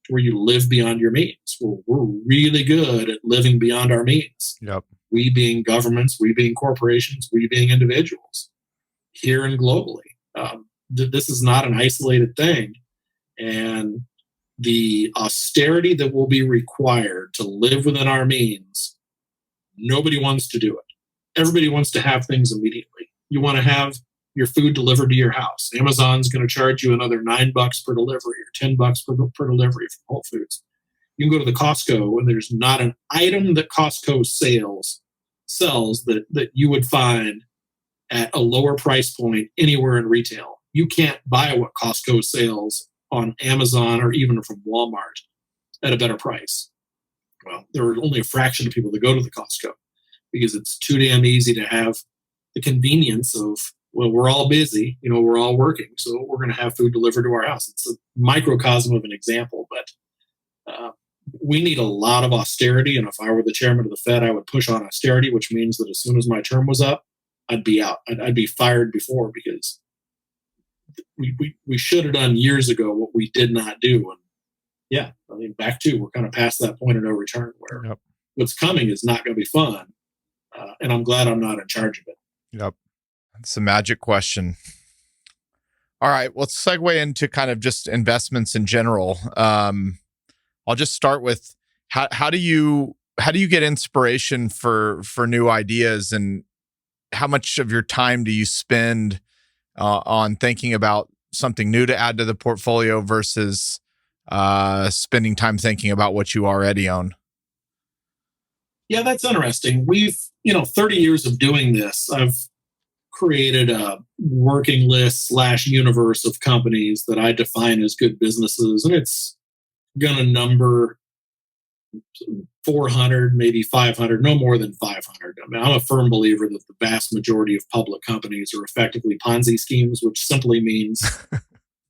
to where you live beyond your means. We're really good at living beyond our means. Yep. We being governments, we being corporations, we being individuals, here and globally. This is not an isolated thing. And the austerity that will be required to live within our means, nobody wants to do it. Everybody wants to have things immediately. You want to have your food delivered to your house. Amazon's going to charge you another $9 per delivery or $10 per delivery from Whole Foods. You can go to the Costco and there's not an item that Costco sells that you would find at a lower price point anywhere in retail. You can't buy what Costco sells on Amazon or even from Walmart at a better price. Well, there are only a fraction of people that go to the Costco because it's too damn easy to have the convenience of, well, we're all busy, we're all working, so we're going to have food delivered to our house. It's a microcosm of an example, but we need a lot of austerity. And if I were the chairman of the Fed, I would push on austerity, which means that as soon as my term was up, I'd be out. I'd be fired before, because we should have done years ago what we did not do. And we're kind of past that point of no return where what's coming is not going to be fun. And I'm glad I'm not in charge of it. Yep. That's a magic question. All right. Well, let's segue into kind of just investments in general. I'll just start with how do you get inspiration for new ideas, and how much of your time do you spend on thinking about something new to add to the portfolio versus spending time thinking about what you already own? Yeah, that's interesting. We've, 30 years of doing this. I've created a working list / universe of companies that I define as good businesses, and it's going to number 400, maybe 500, no more than 500. I mean, I'm a firm believer that the vast majority of public companies are effectively Ponzi schemes, which simply means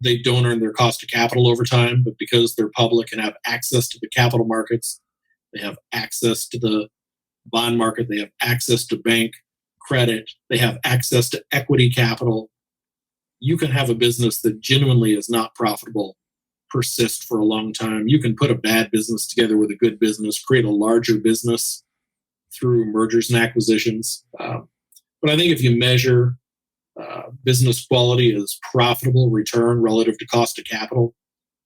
they don't earn their cost of capital over time, but because they're public and have access to the capital markets, they have access to the bond market, they have access to bank credit, they have access to equity capital. You can have a business that genuinely is not profitable persist for a long time. You can put a bad business together with a good business, create a larger business through mergers and acquisitions. But I think if you measure business quality as profitable return relative to cost of capital,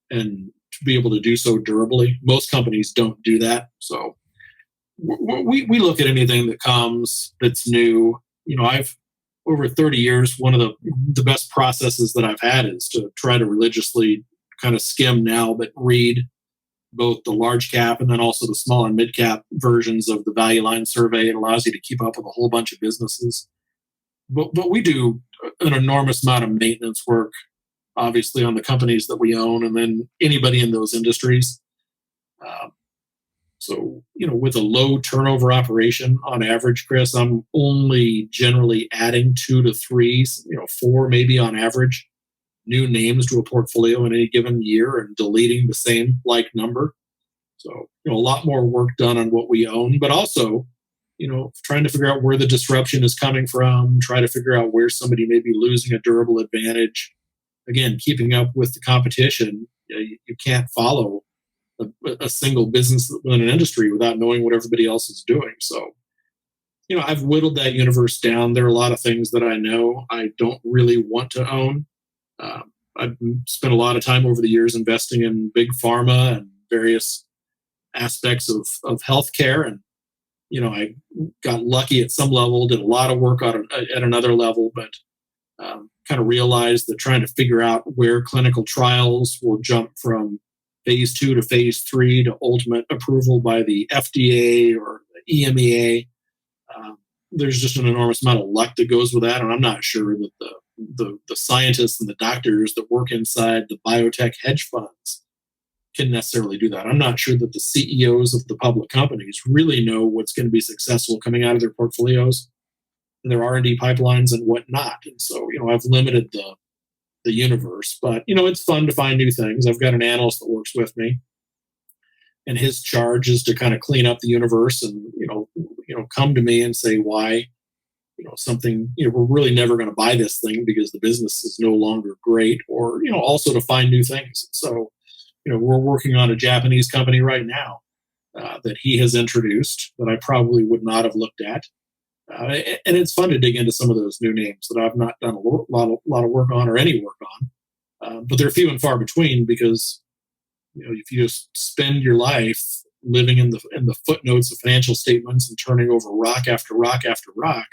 and to be able to do so durably, most companies don't do that. So we look at anything that comes that's new. I've over 30 years, one of the best processes that I've had is to try to religiously kind of skim now, but read both the large cap and then also the small and mid cap versions of the Value Line Survey. It allows you to keep up with a whole bunch of businesses. But we do an enormous amount of maintenance work, obviously, on the companies that we own and then anybody in those industries. So, with a low turnover operation on average, Chris, I'm only generally adding 2 to 3, 4 maybe on average, new names to a portfolio in any given year and deleting the same like number. So, a lot more work done on what we own, but also, trying to figure out where the disruption is coming from, try to figure out where somebody may be losing a durable advantage. Again, keeping up with the competition. You can't follow a single business within an industry without knowing what everybody else is doing. So, I've whittled that universe down. There are a lot of things that I know I don't really want to own. I've spent a lot of time over the years investing in big pharma and various aspects of healthcare. And, I got lucky at some level, did a lot of work at another level, but kind of realized that trying to figure out where clinical trials will jump from phase 2 to phase 3 to ultimate approval by the FDA or the EMEA, there's just an enormous amount of luck that goes with that. And I'm not sure that the scientists and the doctors that work inside the biotech hedge funds can necessarily do that. I'm not sure that the CEOs of the public companies really know what's going to be successful coming out of their portfolios and their R&D pipelines and whatnot. And so, I've limited the universe, but it's fun to find new things. I've got an analyst that works with me, and his charge is to kind of clean up the universe and come to me and say why something we're really never going to buy this thing because the business is no longer great, or also to find new things. So we're working on a Japanese company right now that he has introduced that I probably would not have looked at. And it's fun to dig into some of those new names that I've not done a lot of work on or any work on. But they're few and far between because, if you just spend your life living in the footnotes of financial statements and turning over rock after rock after rock,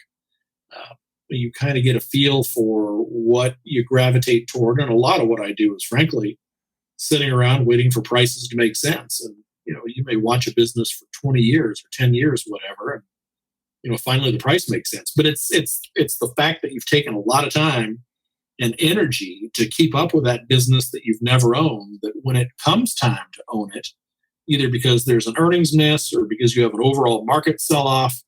you kind of get a feel for what you gravitate toward. And a lot of what I do is, frankly, sitting around waiting for prices to make sense. And, you may watch a business for 20 years or 10 years, whatever, and finally the price makes sense. But it's the fact that you've taken a lot of time and energy to keep up with that business that you've never owned, that when it comes time to own it, either because there's an earnings miss or because you have an overall market sell-off,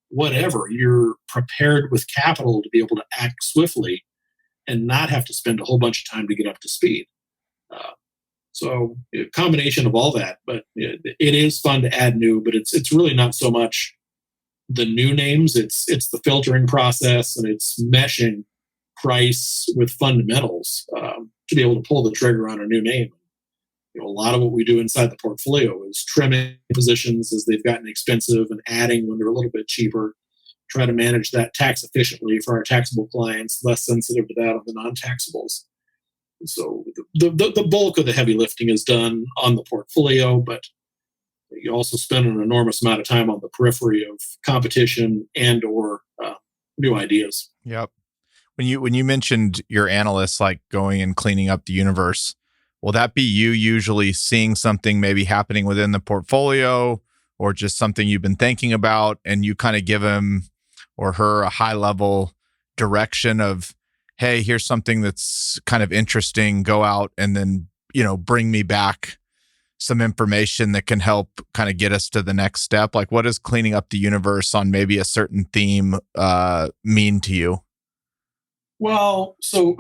whatever, you're prepared with capital to be able to act swiftly and not have to spend a whole bunch of time to get up to speed. So a combination of all that, but it is fun to add new, but it's really not so much the new names. It's the filtering process, and it's meshing price with fundamentals to be able to pull the trigger on a new name. A lot of what we do inside the portfolio is trimming positions as they've gotten expensive and adding when they're a little bit cheaper. Try to manage that tax efficiently for our taxable clients, less sensitive to that of the non-taxables. So the bulk of the heavy lifting is done on the portfolio, but you also spend an enormous amount of time on the periphery of competition and or new ideas. Yep. When you mentioned your analysts like going and cleaning up the universe, will that be you usually seeing something maybe happening within the portfolio or just something you've been thinking about, and you kind of give him or her a high level direction of, hey, here's something that's kind of interesting, go out and then, bring me back some information that can help kind of get us to the next step? Like, what does cleaning up the universe on maybe a certain theme mean to you? Well, so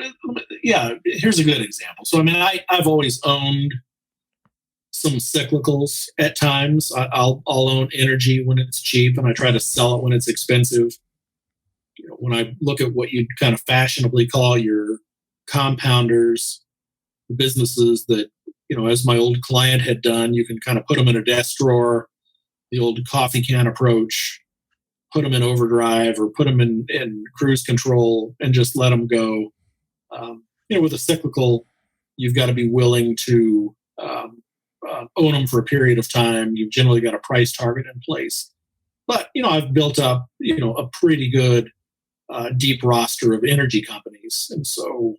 yeah, here's a good example. So, I mean, I've always owned some cyclicals at times. I'll own energy when it's cheap, and I try to sell it when it's expensive. When I look at what you'd kind of fashionably call your compounders, businesses that, as my old client had done, you can kind of put them in a desk drawer, the old coffee can approach, put them in overdrive or put them in cruise control and just let them go. With a cyclical, you've got to be willing to own them for a period of time. You've generally got a price target in place. But, I've built up, a pretty good deep roster of energy companies. And so,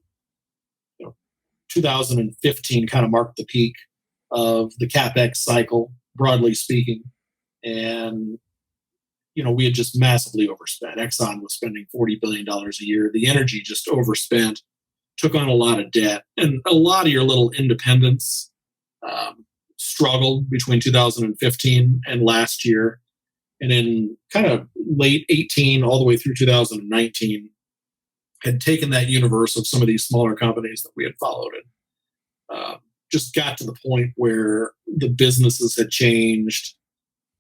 2015 kind of marked the peak of the CapEx cycle, broadly speaking. And, we had just massively overspent. Exxon was spending $40 billion a year. The energy just overspent, took on a lot of debt. And a lot of your little independents struggled between 2015 and last year. And in kind of late 18 all the way through 2019, had taken that universe of some of these smaller companies that we had followed and just got to the point where the businesses had changed,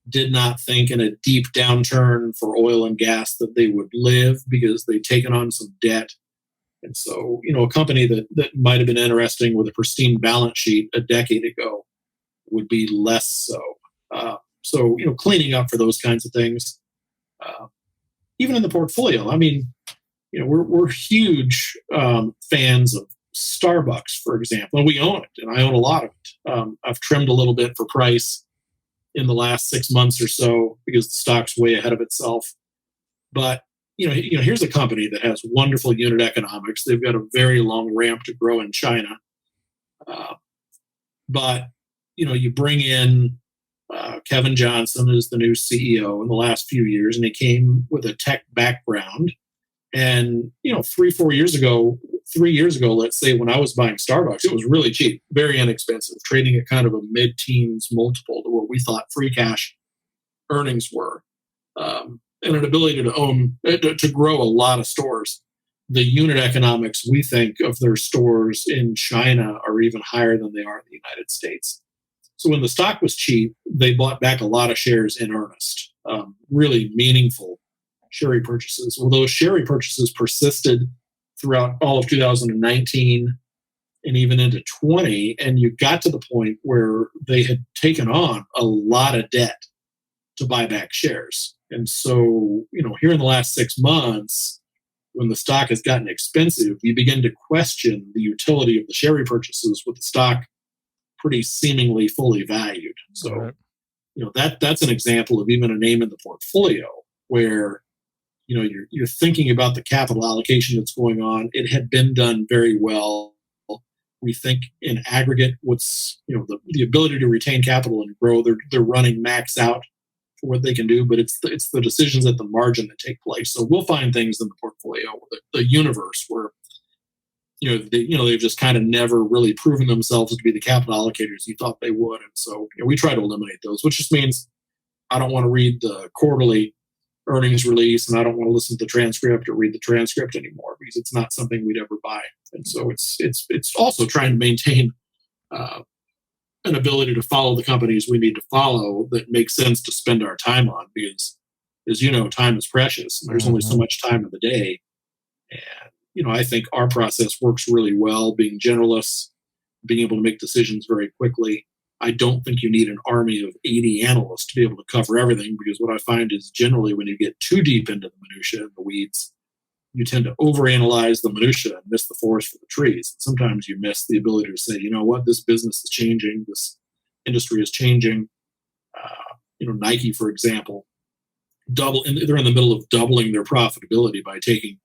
did not think in a deep downturn for oil and gas that they would live because they'd taken on some debt. And so, a company that might have been interesting with a pristine balance sheet a decade ago would be less so. So, cleaning up for those kinds of things, even in the portfolio. I mean, we're huge fans of Starbucks, for example, and we own it, and I own a lot of it. I've trimmed a little bit for price in the last 6 months or so because the stock's way ahead of itself. But here's a company that has wonderful unit economics. They've got a very long ramp to grow in China. But you bring in Kevin Johnson as the new CEO in the last few years, and he came with a tech background. And 3 years ago, let's say, when I was buying Starbucks, it was really cheap, very inexpensive, trading at kind of a mid-teens multiple to what we thought free cash earnings were, and an ability to grow a lot of stores. The unit economics, we think, of their stores in China are even higher than they are in the United States. So when the stock was cheap, they bought back a lot of shares in earnest, really meaningful share repurchases. Well, those share repurchases persisted throughout all of 2019 and even into 20, and you got to the point where they had taken on a lot of debt to buy back shares. And so, here in the last 6 months, when the stock has gotten expensive, you begin to question the utility of the share repurchases with the stock pretty seemingly fully valued. So, right. That's an example of even a name in the portfolio where you're thinking about the capital allocation that's going on. It had been done very well. We think in aggregate, what's the ability to retain capital and grow. They're running max out for what they can do, but it's the decisions at the margin that take place. So we'll find things in the portfolio, the universe, where they've just kind of never really proven themselves to be the capital allocators you thought they would, and so we try to eliminate those, which just means I don't want to read the quarterly earnings release, and I don't want to listen to the transcript or read the transcript anymore because it's not something we'd ever buy. And so it's also trying to maintain an ability to follow the companies we need to follow that makes sense to spend our time on, because as time is precious and there's only so much time in the day. And I think our process works really well, being generalists, being able to make decisions very quickly. I don't think you need an army of 80 analysts to be able to cover everything, because what I find is generally when you get too deep into the minutia and the weeds, you tend to overanalyze the minutia and miss the forest for the trees. Sometimes you miss the ability to say, this business is changing, this industry is changing. Nike, for example, they're in the middle of doubling their profitability by taking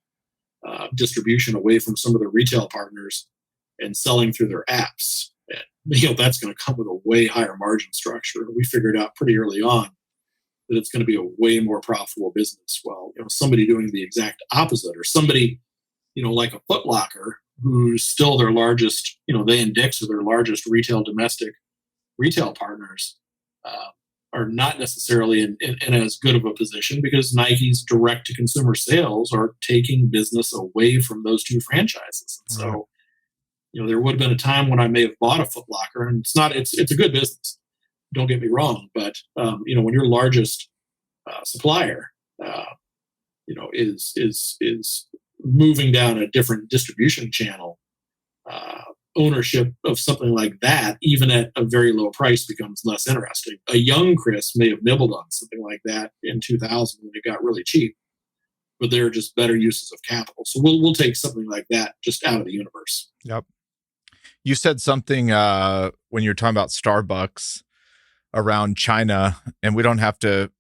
distribution away from some of their retail partners and selling through their apps. And, that's going to come with a way higher margin structure. We figured out pretty early on that it's going to be a way more profitable business. Well, somebody doing the exact opposite, or somebody, like a Foot Locker, who's still their largest, they and Dick's are their largest domestic retail partners, are not necessarily in as good of a position because Nike's direct-to-consumer sales are taking business away from those two franchises. And so, there would have been a time when I may have bought a Foot Locker, and it's a good business. Don't get me wrong, but when your largest supplier, is moving down a different distribution channel, ownership of something like that, even at a very low price, becomes less interesting. A young Chris may have nibbled on something like that in 2000 when it got really cheap, but they're just better uses of capital. So we'll take something like that just out of the universe. Yep. You said something when you were talking about Starbucks around China, and we don't have to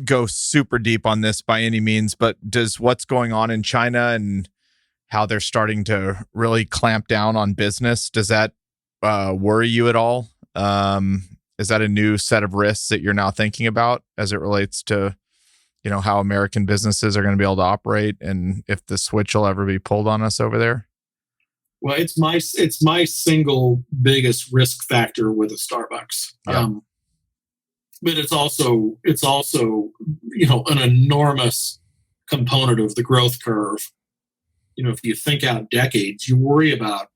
go super deep on this by any means, but does what's going on in China and how they're starting to really clamp down on business, does that worry you at all? Is that a new set of risks that you're now thinking about as it relates to, how American businesses are going to be able to operate, and if the switch will ever be pulled on us over there? Well, it's my single biggest risk factor with a Starbucks. Yeah. But it's also an enormous component of the growth curve. If you think out decades, you worry about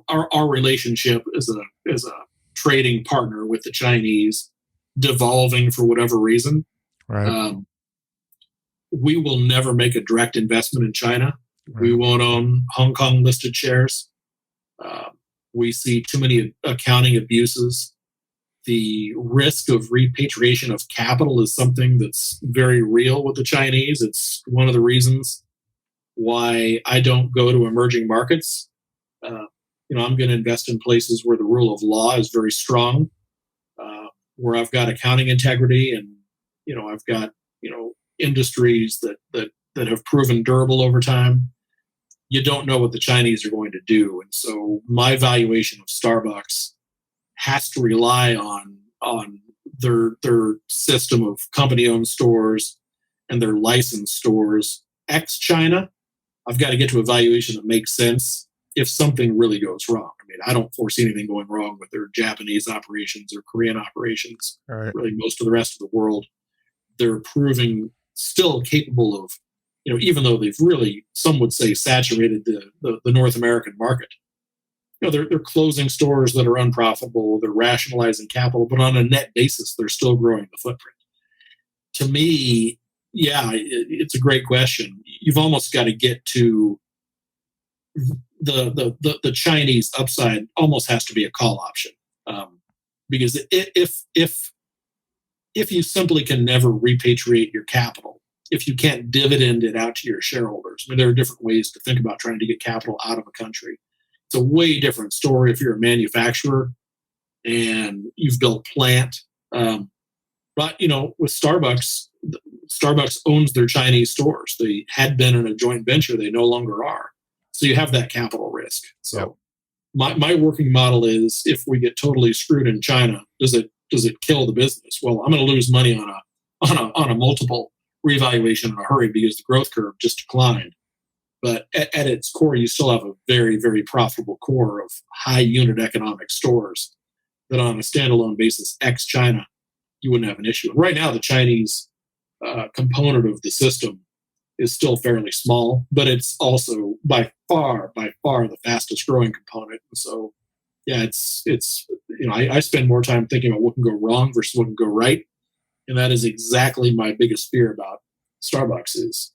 our relationship as a trading partner with the Chinese devolving for whatever reason. Right. We will never make a direct investment in China. Right. We won't own Hong Kong listed shares. We see too many accounting abuses. The risk of repatriation of capital is something that's very real with the Chinese. It's one of the reasons why I don't go to emerging markets. I'm going to invest in places where the rule of law is very strong, where I've got accounting integrity, and I've got industries that have proven durable over time. You don't know what the Chinese are going to do, and so my valuation of Starbucks has to rely on their system of company-owned stores and their licensed stores ex-China. I've got to get to a valuation that makes sense if something really goes wrong. I mean, I don't foresee anything going wrong with their Japanese operations or Korean operations. Right. Really, most of the rest of the world, they're proving still capable of, even though they've really, some would say, saturated the North American market. They're closing stores that are unprofitable. They're rationalizing capital, but on a net basis, they're still growing the footprint. To me, it's a great question. You've almost got to get to the Chinese upside. Almost has to be a call option, because if you simply can never repatriate your capital, if you can't dividend it out to your shareholders, there are different ways to think about trying to get capital out of a country. It's a way different story if you're a manufacturer and you've built plant. But with Starbucks owns their Chinese stores. They had been in a joint venture. They no longer are. So you have that capital risk. So my working model is, if we get totally screwed in China, does it kill the business? Well, I'm going to lose money on a multiple revaluation in a hurry because the growth curve just declined. But at its core, you still have a very, very profitable core of high unit economic stores that on a standalone basis, ex-China, you wouldn't have an issue. And right now, the Chinese component of the system is still fairly small, but it's also by far the fastest growing component. And so, it's I spend more time thinking about what can go wrong versus what can go right. And that is exactly my biggest fear about Starbucks is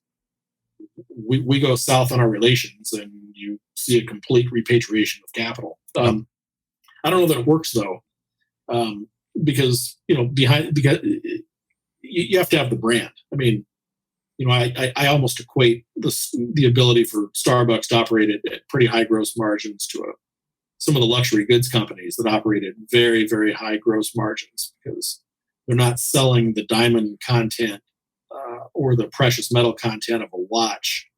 we go south on our relations and you see a complete repatriation of capital. I don't know that it works though, because you have to have the brand. I mean, I almost equate the ability for Starbucks to operate at pretty high gross margins to some of the luxury goods companies that operate at very, very high gross margins, because they're not selling the diamond content or the precious metal content of a watch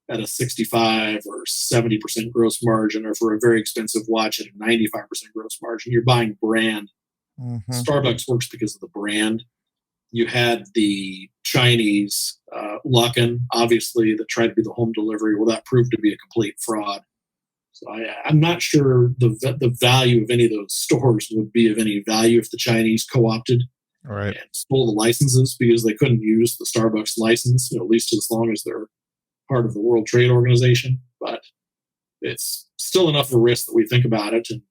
at a 65 or 70% gross margin, or for a very expensive watch at a 95% gross margin. You're buying brand. Mm-hmm. Starbucks works because of the brand. You had the Chinese Luckin, obviously, that tried to be the home delivery. Well, that proved to be a complete fraud. So I'm not sure the value of any of those stores would be of any value if the Chinese co-opted and stole the licenses, because they couldn't use the Starbucks license, at least as long as they're part of the World Trade Organization. But it's still enough of a risk that we think about it, and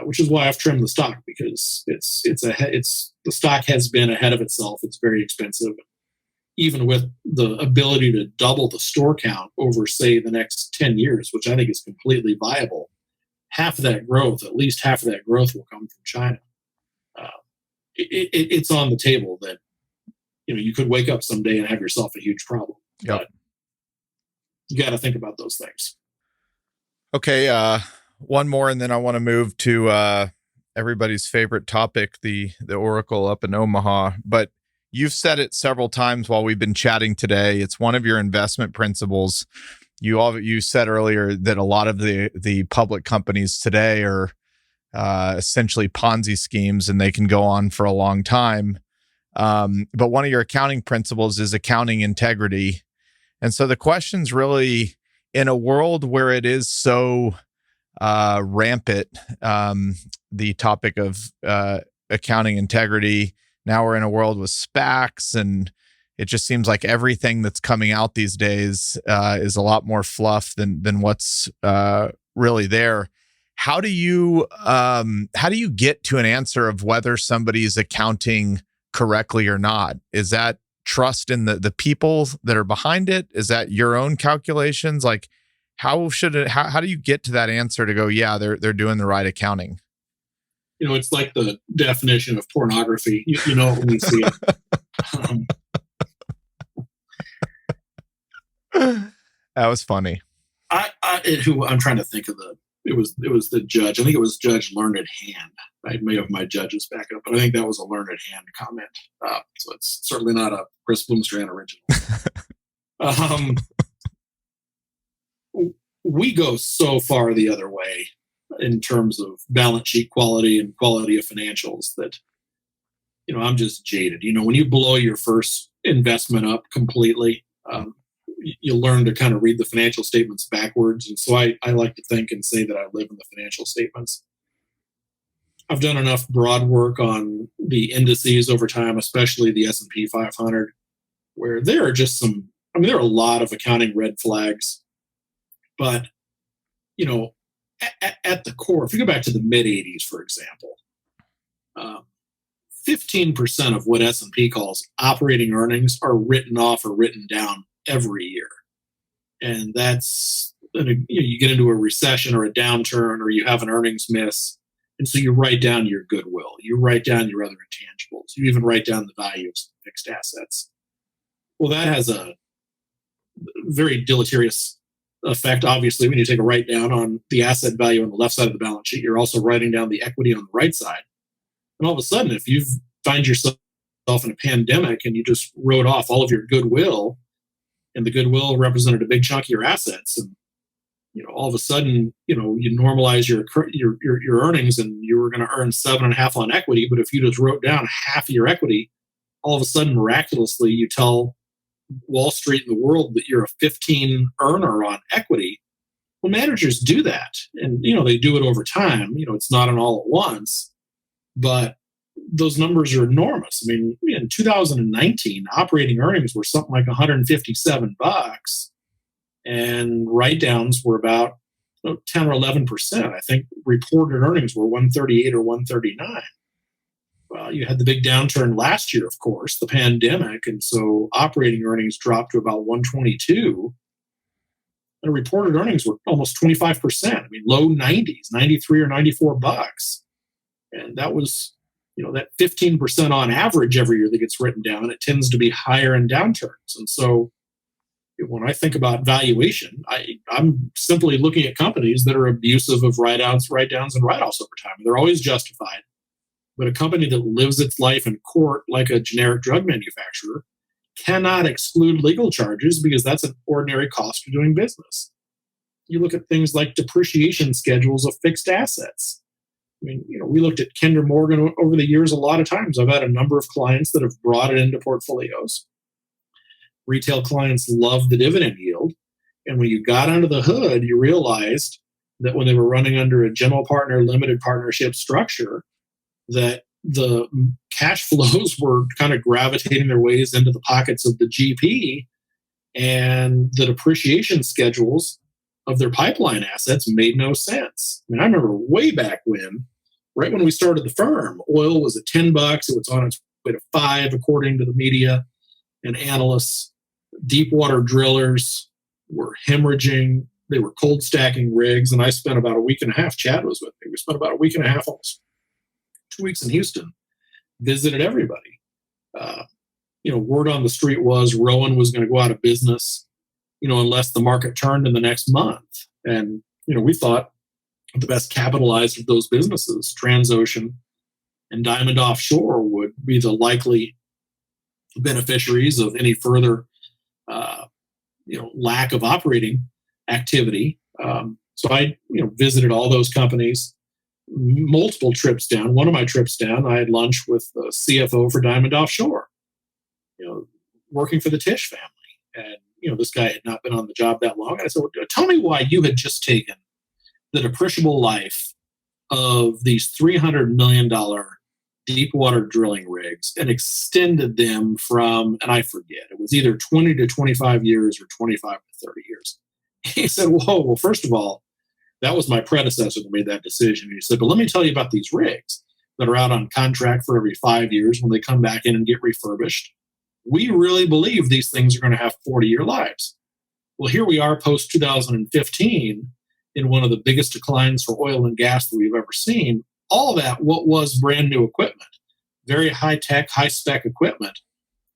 which is why I've trimmed the stock, because the stock has been ahead of itself. It's very expensive. Even with the ability to double the store count over, say, the next 10 years, which I think is completely viable, at least half of that growth will come from China. It's on the table that, you could wake up someday and have yourself a huge problem. Yep. But you got to think about those things. Okay. One more, and then I want to move to everybody's favorite topic, the Oracle up in Omaha. But you've said it several times while we've been chatting today. It's one of your investment principles. You said earlier that a lot of the public companies today are essentially Ponzi schemes, and they can go on for a long time. But one of your accounting principles is accounting integrity. And so the question's really, in a world where it is so rampant, the topic of accounting integrity. Now we're in a world with SPACs, and it just seems like everything that's coming out these days is a lot more fluff than what's really there. How do you get to an answer of whether somebody's accounting correctly or not? Is that trust in the people that are behind it? Is that your own calculations? Like, how do you get to that answer to go, yeah, they're doing the right accounting? It's like the definition of pornography. You know when you see it. That was funny. I'm trying to think of it was the judge. I think it was Judge Learned Hand. I may have my judges back up, but I think that was a Learned Hand comment. So it's certainly not a Chris Bloomstran original. We go so far the other way in terms of balance sheet quality and quality of financials that, I'm just jaded. When you blow your first investment up completely, you learn to kind of read the financial statements backwards. And so I like to think and say that I live in the financial statements. I've done enough broad work on the indices over time, especially the S&P 500, where there are just there are a lot of accounting red flags. But, at the core, if you go back to the mid-'80s, for example, 15% of what S&P calls operating earnings are written off or written down every year. And that's, you get into a recession or a downturn, or you have an earnings miss. And so you write down your goodwill. You write down your other intangibles. You even write down the value of some fixed assets. Well, that has a very deleterious effect. Obviously, when you take a write down on the asset value on the left side of the balance sheet, you're also writing down the equity on the right side. And all of a sudden, if you find yourself in a pandemic and you just wrote off all of your goodwill, and the goodwill represented a big chunk of your assets, and all of a sudden, you normalize your earnings, and you were going to earn 7.5 on equity, but if you just wrote down half of your equity, all of a sudden, miraculously, you tell Wall Street and the world that you're a 15 earner on equity. Well, managers do that, and they do it over time. It's not an all at once, but those numbers are enormous. I mean, in 2019, operating earnings were something like $157, and write-downs were about 10 or 11%. I think reported earnings were 138 or 139. Well, you had the big downturn last year, of course, the pandemic, and so operating earnings dropped to about 122. And reported earnings were almost 25%. I mean, low 90s, 93 or $94. And that was, that 15% on average every year that gets written down. It tends to be higher in downturns. And so when I think about valuation, I'm simply looking at companies that are abusive of write-downs, and write-offs over time. They're always justified. But a company that lives its life in court like a generic drug manufacturer cannot exclude legal charges because that's an ordinary cost of doing business. You look at things like depreciation schedules of fixed assets. I mean, we looked at Kinder Morgan over the years a lot of times. I've had a number of clients that have brought it into portfolios. Retail clients love the dividend yield. And when you got under the hood, you realized that when they were running under a general partner limited partnership structure, that the cash flows were kind of gravitating their ways into the pockets of the GP, and the depreciation schedules of their pipeline assets made no sense. I mean, I remember way back when, right when we started the firm, oil was at $10. It was on its way to $5, according to the media and analysts. Deep water drillers were hemorrhaging. They were cold stacking rigs. And I spent about a week and a half, Chad was with me. We spent about a week and a half, almost 2 weeks in Houston, visited everybody. Word on the street was Rowan was going to go out of business, unless the market turned in the next month. And, we thought the best capitalized of those businesses, Transocean and Diamond Offshore, would be the likely beneficiaries of any further, lack of operating activity. So I, visited all those companies, multiple trips down. One of my trips down, I had lunch with the CFO for Diamond Offshore, working for the Tisch family. And, this guy had not been on the job that long. And I said, well, tell me why you had just taken the depreciable life of these $300 million deep water drilling rigs and extended them from, and I forget, it was either 20 to 25 years or 25 to 30 years. He said, whoa, well, first of all, that was my predecessor that made that decision. He said, but let me tell you about these rigs that are out on contract for every 5 years when they come back in and get refurbished. We really believe these things are going to have 40-year lives. Well, here we are post 2015 in one of the biggest declines for oil and gas that we've ever seen. All that, what was brand new equipment, very high-tech, high-spec equipment,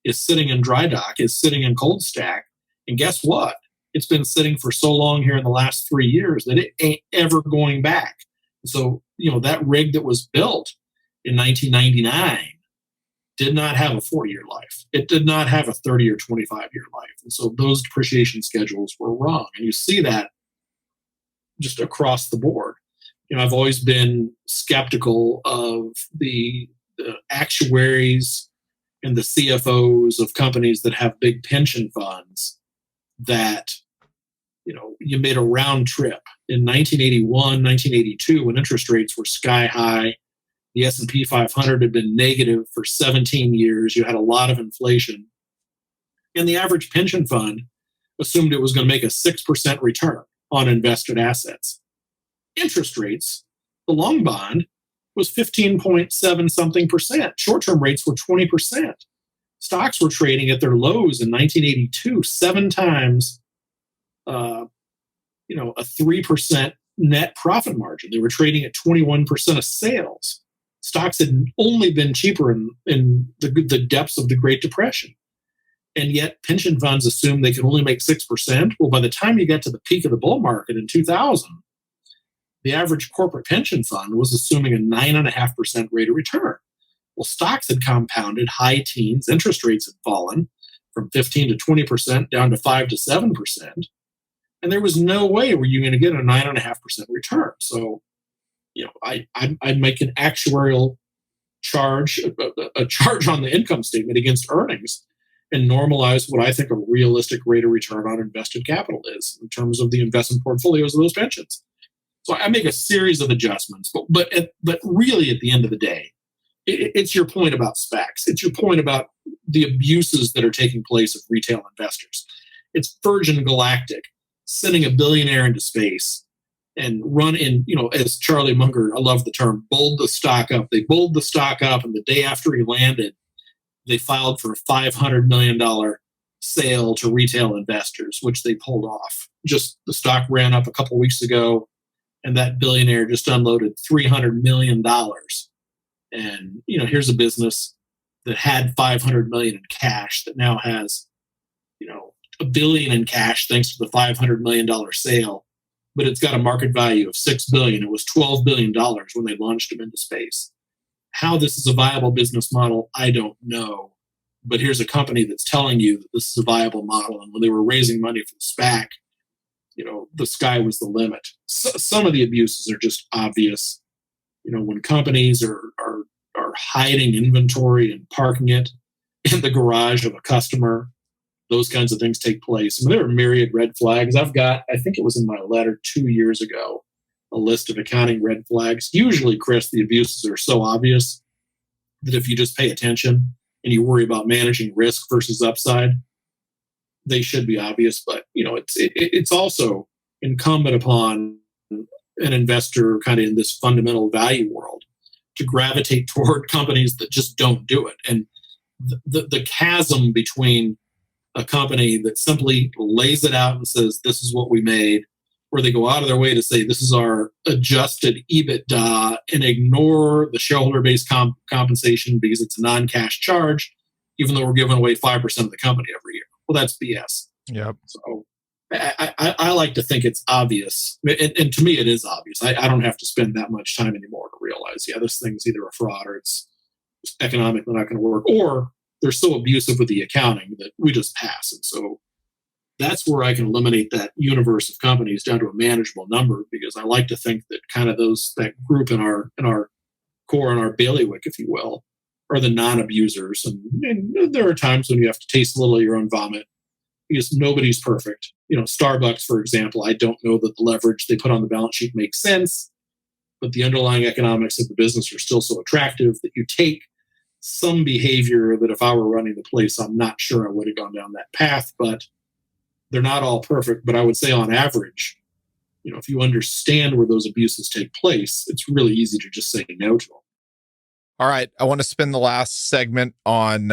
is sitting in dry dock, is sitting in cold stack. And guess what? It's been sitting for so long here in the last 3 years that it ain't ever going back. So, that rig that was built in 1999 did not have a 40-year life. It did not have a 30 or 25-year life. And so those depreciation schedules were wrong. And you see that just across the board. I've always been skeptical of the actuaries and the CFOs of companies that have big pension funds that, you made a round trip. In 1981, 1982, when interest rates were sky high, the S&P 500 had been negative for 17 years. You had a lot of inflation. And the average pension fund assumed it was going to make a 6% return on invested assets. Interest rates, the long bond, was 15.7 something percent. Short-term rates were 20%. Stocks were trading at their lows in 1982, 7 times, a 3% net profit margin. They were trading at 21% of sales. Stocks had only been cheaper in the depths of the Great Depression. And yet pension funds assume they can only make 6%. Well, by the time you get to the peak of the bull market in 2000, the average corporate pension fund was assuming a 9.5% rate of return. Well, stocks had compounded high teens. Interest rates had fallen from 15 to 20% down to 5 to 7%. And there was no way were you going to get a 9.5% return. So, I'd make an actuarial charge, a charge on the income statement against earnings and normalize what I think a realistic rate of return on invested capital is in terms of the investment portfolios of those pensions. So I make a series of adjustments, but really at the end of the day, it's your point about SPACs. It's your point about the abuses that are taking place of retail investors. It's Virgin Galactic sending a billionaire into space and run in, as Charlie Munger, I love the term, bold the stock up. They bowled the stock up, and the day after he landed, they filed for a $500 million sale to retail investors, which they pulled off. Just the stock ran up a couple weeks ago, and that billionaire just unloaded $300 million. And, here's a business that had $500 million in cash that now has, $1 billion in cash thanks to the $500 million sale. But it's got a market value of $6 billion. It was $12 billion when they launched them into space. How this is a viable business model, I don't know. but here's a company that's telling you that this is a viable model. And when they were raising money for the SPAC, the sky was the limit. So, some of the abuses are just obvious. When companies are hiding inventory and parking it in the garage of a customer, those kinds of things take place. There are myriad red flags. I've got, I think it was in my letter 2 years ago, a list of accounting red flags. Usually, Chris, the abuses are so obvious that if you just pay attention and you worry about managing risk versus upside, they should be obvious. But it's also incumbent upon an investor kind of in this fundamental value world to gravitate toward companies that just don't do it. And the chasm between a company that simply lays it out and says, this is what we made, or they go out of their way to say, this is our adjusted EBITDA, and ignore the shareholder-based compensation because it's a non-cash charge, even though we're giving away 5% of the company every year. Well, that's BS. Yep. So I like to think it's obvious. And to me, it is obvious. I don't have to spend that much time anymore to realize, this thing's either a fraud or it's economically not going to work, or they're so abusive with the accounting that we just pass. And so that's where I can eliminate that universe of companies down to a manageable number, because I like to think that kind of that group in our core, in our bailiwick, if you will, are the non-abusers. And there are times when you have to taste a little of your own vomit, because nobody's perfect. Starbucks, for example, I don't know that the leverage they put on the balance sheet makes sense, but the underlying economics of the business are still so attractive that you take some behavior that if I were running the place, I'm not sure I would have gone down that path. But they're not all perfect. But I would say on average, if you understand where those abuses take place, it's really easy to just say no to them. All right. I want to spend the last segment on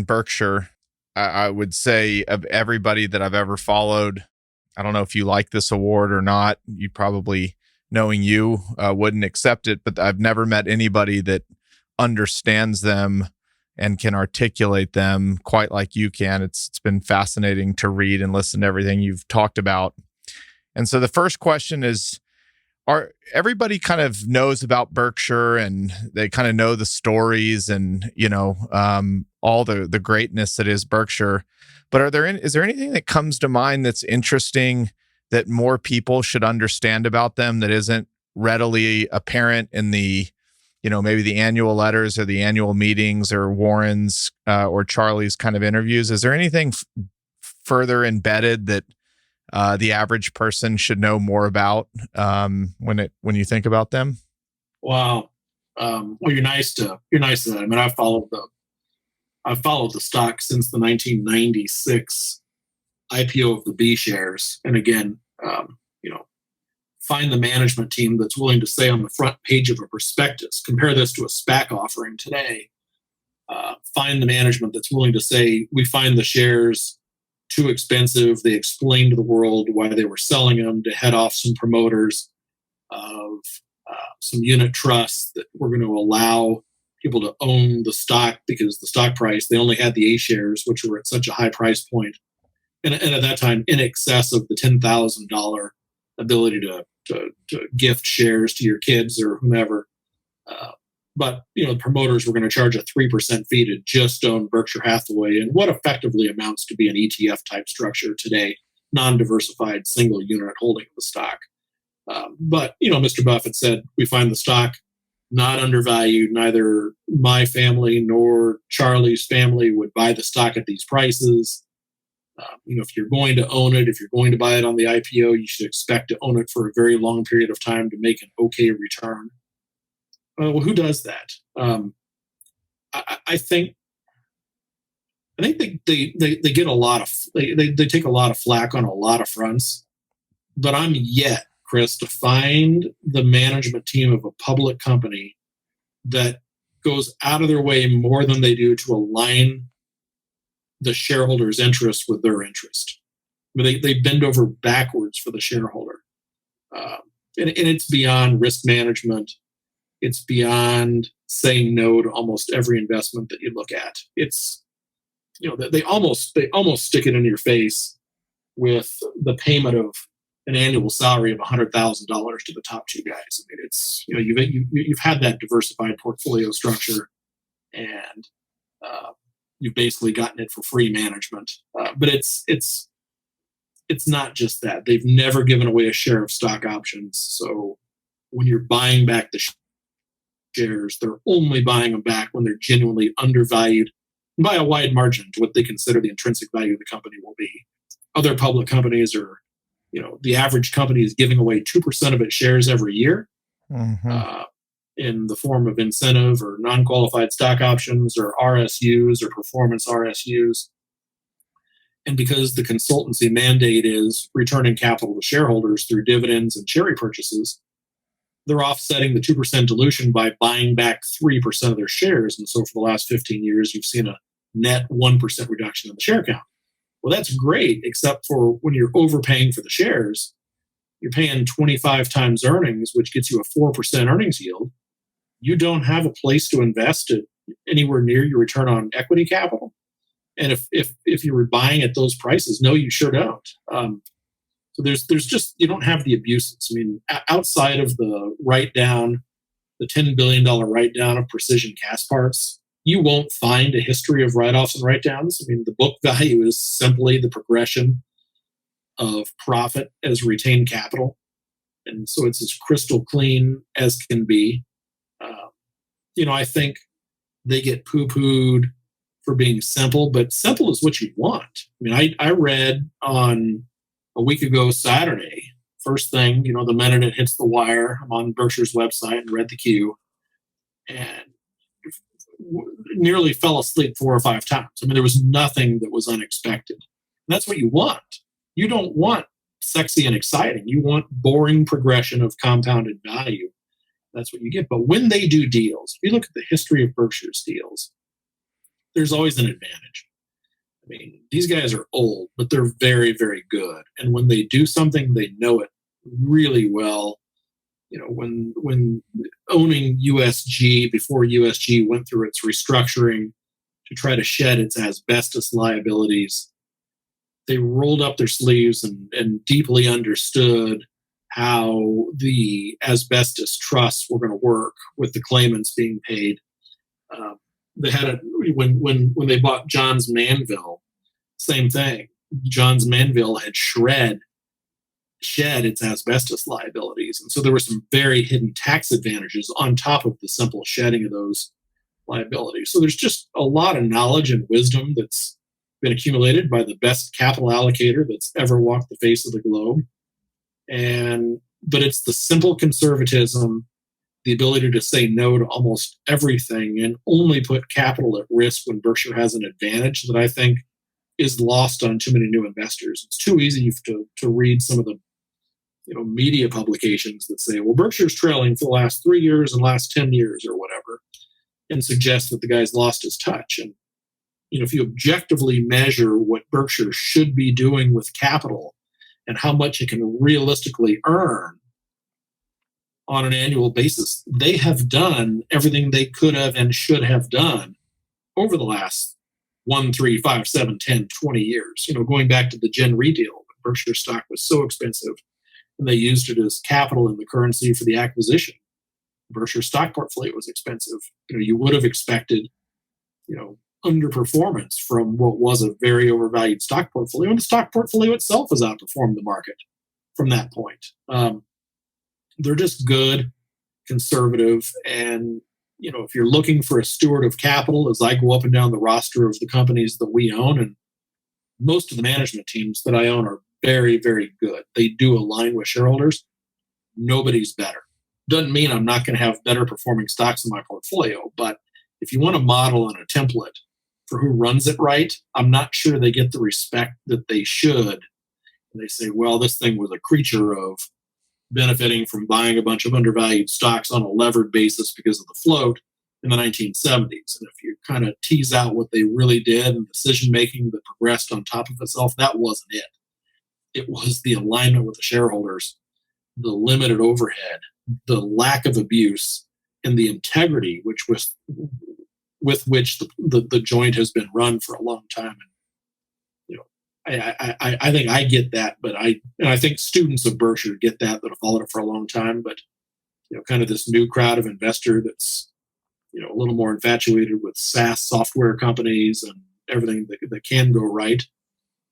Berkshire. I would say of everybody that I've ever followed, I don't know if you like this award or not. You probably, knowing you, wouldn't accept it, but I've never met anybody that understands them and can articulate them quite like you can. It's been fascinating to read and listen to everything you've talked about. And so the first question is, everybody kind of knows about Berkshire and they kind of know the stories and, all the greatness that is Berkshire, but is there anything that comes to mind that's interesting that more people should understand about them that isn't readily apparent in the, maybe the annual letters or the annual meetings or Warren's or Charlie's kind of interviews? Is there anything further embedded that the average person should know more about when you think about them? Wow. Well, you're nice to that. I mean, I've followed the stock since the 1996 IPO of the B shares, and again, find the management team that's willing to say on the front page of a prospectus, compare this to a SPAC offering today. Find the management that's willing to say, we find the shares too expensive. They explained to the world why they were selling them to head off some promoters of some unit trusts that were going to allow people to own the stock, because the stock price, they only had the A shares, which were at such a high price point. And at that time, in excess of the $10,000 ability to gift shares to your kids or whomever. But the promoters were going to charge a 3% fee to just own Berkshire Hathaway, and what effectively amounts to be an ETF type structure today, non-diversified single unit holding of the stock. But Mr. Buffett said, we find the stock not undervalued. Neither my family nor Charlie's family would buy the stock at these prices. If you're going to own it, if you're going to buy it on the IPO, you should expect to own it for a very long period of time to make an okay return. Well, who does that? I think they get a lot of they take a lot of flack on a lot of fronts, but I'm yet, Chris, to find the management team of a public company that goes out of their way more than they do to align the shareholders' interest with their interest. I mean, they bend over backwards for the shareholder, and it's beyond risk management. It's beyond saying no to almost every investment that you look at. It's they almost stick it in your face with the payment of an annual salary of $100,000 to the top two guys. I mean, it's you've had that diversified portfolio structure, and you've basically gotten it for free management. But it's not just that. They've never given away a share of stock options. So when you're buying back the shares, they're only buying them back when they're genuinely undervalued by a wide margin to what they consider the intrinsic value of the company will be. Other public companies are, the average company is giving away 2% of its shares every year in the form of incentive or non-qualified stock options or RSUs or performance RSUs. And because the consultancy mandate is returning capital to shareholders through dividends and share repurchases, they're offsetting the 2% dilution by buying back 3% of their shares. And so for the last 15 years, you've seen a net 1% reduction in the share count. Well, that's great, except for when you're overpaying for the shares, you're paying 25 times earnings, which gets you a 4% earnings yield. You don't have a place to invest it anywhere near your return on equity capital. And if you were buying at those prices, no, you sure don't. So there's just, you don't have the abuses. I mean, outside of the write-down, the $10 billion write-down of Precision Castparts, you won't find a history of write-offs and write-downs. I mean, the book value is simply the progression of profit as retained capital. And so it's as crystal clean as can be. I think they get poo-pooed for being simple, but simple is what you want. I mean, I read on a week ago Saturday, first thing, the minute it hits the wire, I'm on Berkshire's website and read the Q and nearly fell asleep 4 or 5 times. I mean, there was nothing that was unexpected. And that's what you want. You don't want sexy and exciting. You want boring progression of compounded value. That's what you get. But when they do deals, if you look at the history of Berkshire's deals, there's always an advantage. I mean, these guys are old, but they're very, very good. And when they do something, they know it really well. When owning USG, before USG went through its restructuring to try to shed its asbestos liabilities, they rolled up their sleeves and deeply understood how the asbestos trusts were going to work with the claimants being paid. They had when they bought Johns Manville, same thing. Johns Manville had shed its asbestos liabilities, and so there were some very hidden tax advantages on top of the simple shedding of those liabilities. So there's just a lot of knowledge and wisdom that's been accumulated by the best capital allocator that's ever walked the face of the globe. But it's the simple conservatism, the ability to say no to almost everything and only put capital at risk when Berkshire has an advantage that I think is lost on too many new investors. It's too easy to read some of the media publications that say, well, Berkshire's trailing for the last 3 years and last 10 years or whatever, and suggest that the guy's lost his touch. And if you objectively measure what Berkshire should be doing with capital and how much it can realistically earn on an annual basis, they have done everything they could have and should have done over the last 1, 3, 5, 7, 10, 20 years. Going back to the Gen Re deal, Berkshire stock was so expensive and they used it as capital in the currency for the acquisition. Berkshire stock portfolio was expensive. You would have expected, underperformance from what was a very overvalued stock portfolio. And the stock portfolio itself has outperformed the market from that point. They're just good, conservative, and if you're looking for a steward of capital, as I go up and down the roster of the companies that we own, and most of the management teams that I own are very, very good. They do align with shareholders. Nobody's better. Doesn't mean I'm not going to have better performing stocks in my portfolio, but if you want a model and a template for who runs it right, I'm not sure they get the respect that they should. And they say, well, this thing was a creature of benefiting from buying a bunch of undervalued stocks on a levered basis because of the float in the 1970s. And if you kind of tease out what they really did and decision-making that progressed on top of itself, that wasn't it. It was the alignment with the shareholders, the limited overhead, the lack of abuse, and the integrity with which the joint has been run for a long time. And I think I get that, but I think students of Berkshire get that have followed it for a long time. But kind of this new crowd of investor that's a little more infatuated with SaaS software companies and everything that can go right.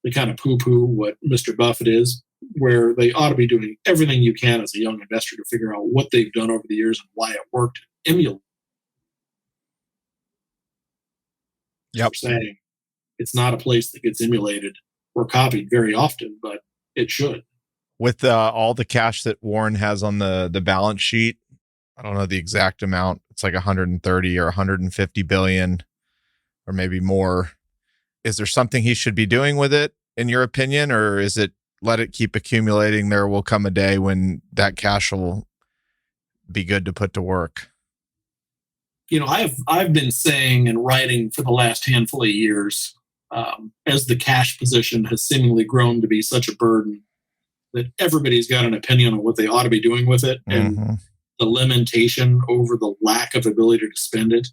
They kind of poo-poo what Mr. Buffett is, where they ought to be doing everything you can as a young investor to figure out what they've done over the years and why it worked. Emulate. Yep. Saying it's not a place that gets emulated or copied very often, but it should. With all the cash that Warren has on the balance sheet, I don't know the exact amount. It's like 130 or 150 billion or maybe more. Is there something he should be doing with it, in your opinion, or is it let it keep accumulating? There will come a day when that cash will be good to put to work. I've been saying and writing for the last handful of years, as the cash position has seemingly grown to be such a burden, that everybody's got an opinion on what they ought to be doing with it, and the limitation over the lack of ability to spend it.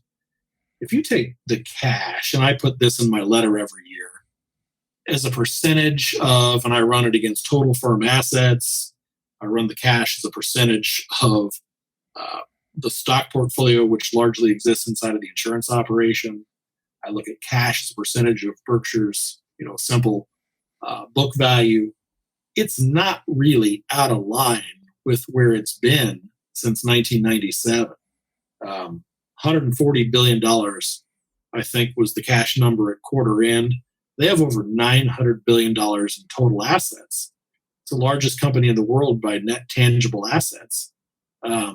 If you take the cash, and I put this in my letter every year, as a percentage of, and I run it against total firm assets, I run the cash as a percentage of the stock portfolio, which largely exists inside of the insurance operation. I look at cash as a percentage of Berkshire's, simple book value. It's not really out of line with where it's been since 1997. $140 billion, I think, was the cash number at quarter end. They have over $900 billion in total assets. It's the largest company in the world by net tangible assets. At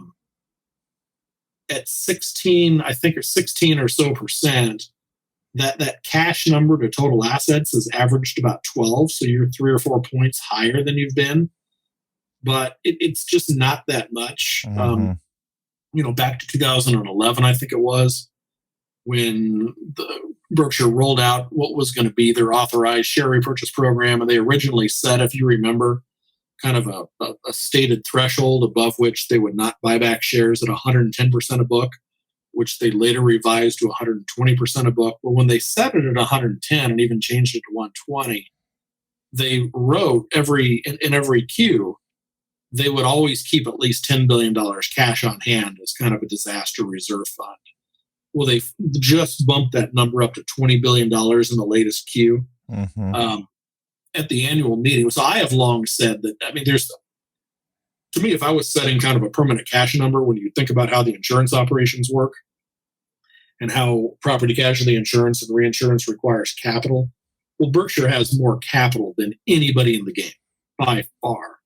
16, I think, or 16 or so percent, that cash number to total assets has averaged about 12. So you're 3 or 4 points higher than you've been. But it's just not that much. Back to 2011, I think it was, when the Berkshire rolled out what was going to be their authorized share repurchase program. And they originally set, if you remember, kind of a stated threshold above which they would not buy back shares at 110% a book, which they later revised to 120% a book. But when they set it at 110 and even changed it to 120, they wrote in every Q, they would always keep at least $10 billion cash on hand as kind of a disaster reserve fund. Well, they just bumped that number up to $20 billion in the latest Q at the annual meeting. So I have long said that, to me, if I was setting kind of a permanent cash number, when you think about how the insurance operations work and how property casualty insurance and reinsurance requires capital, well, Berkshire has more capital than anybody in the game by far.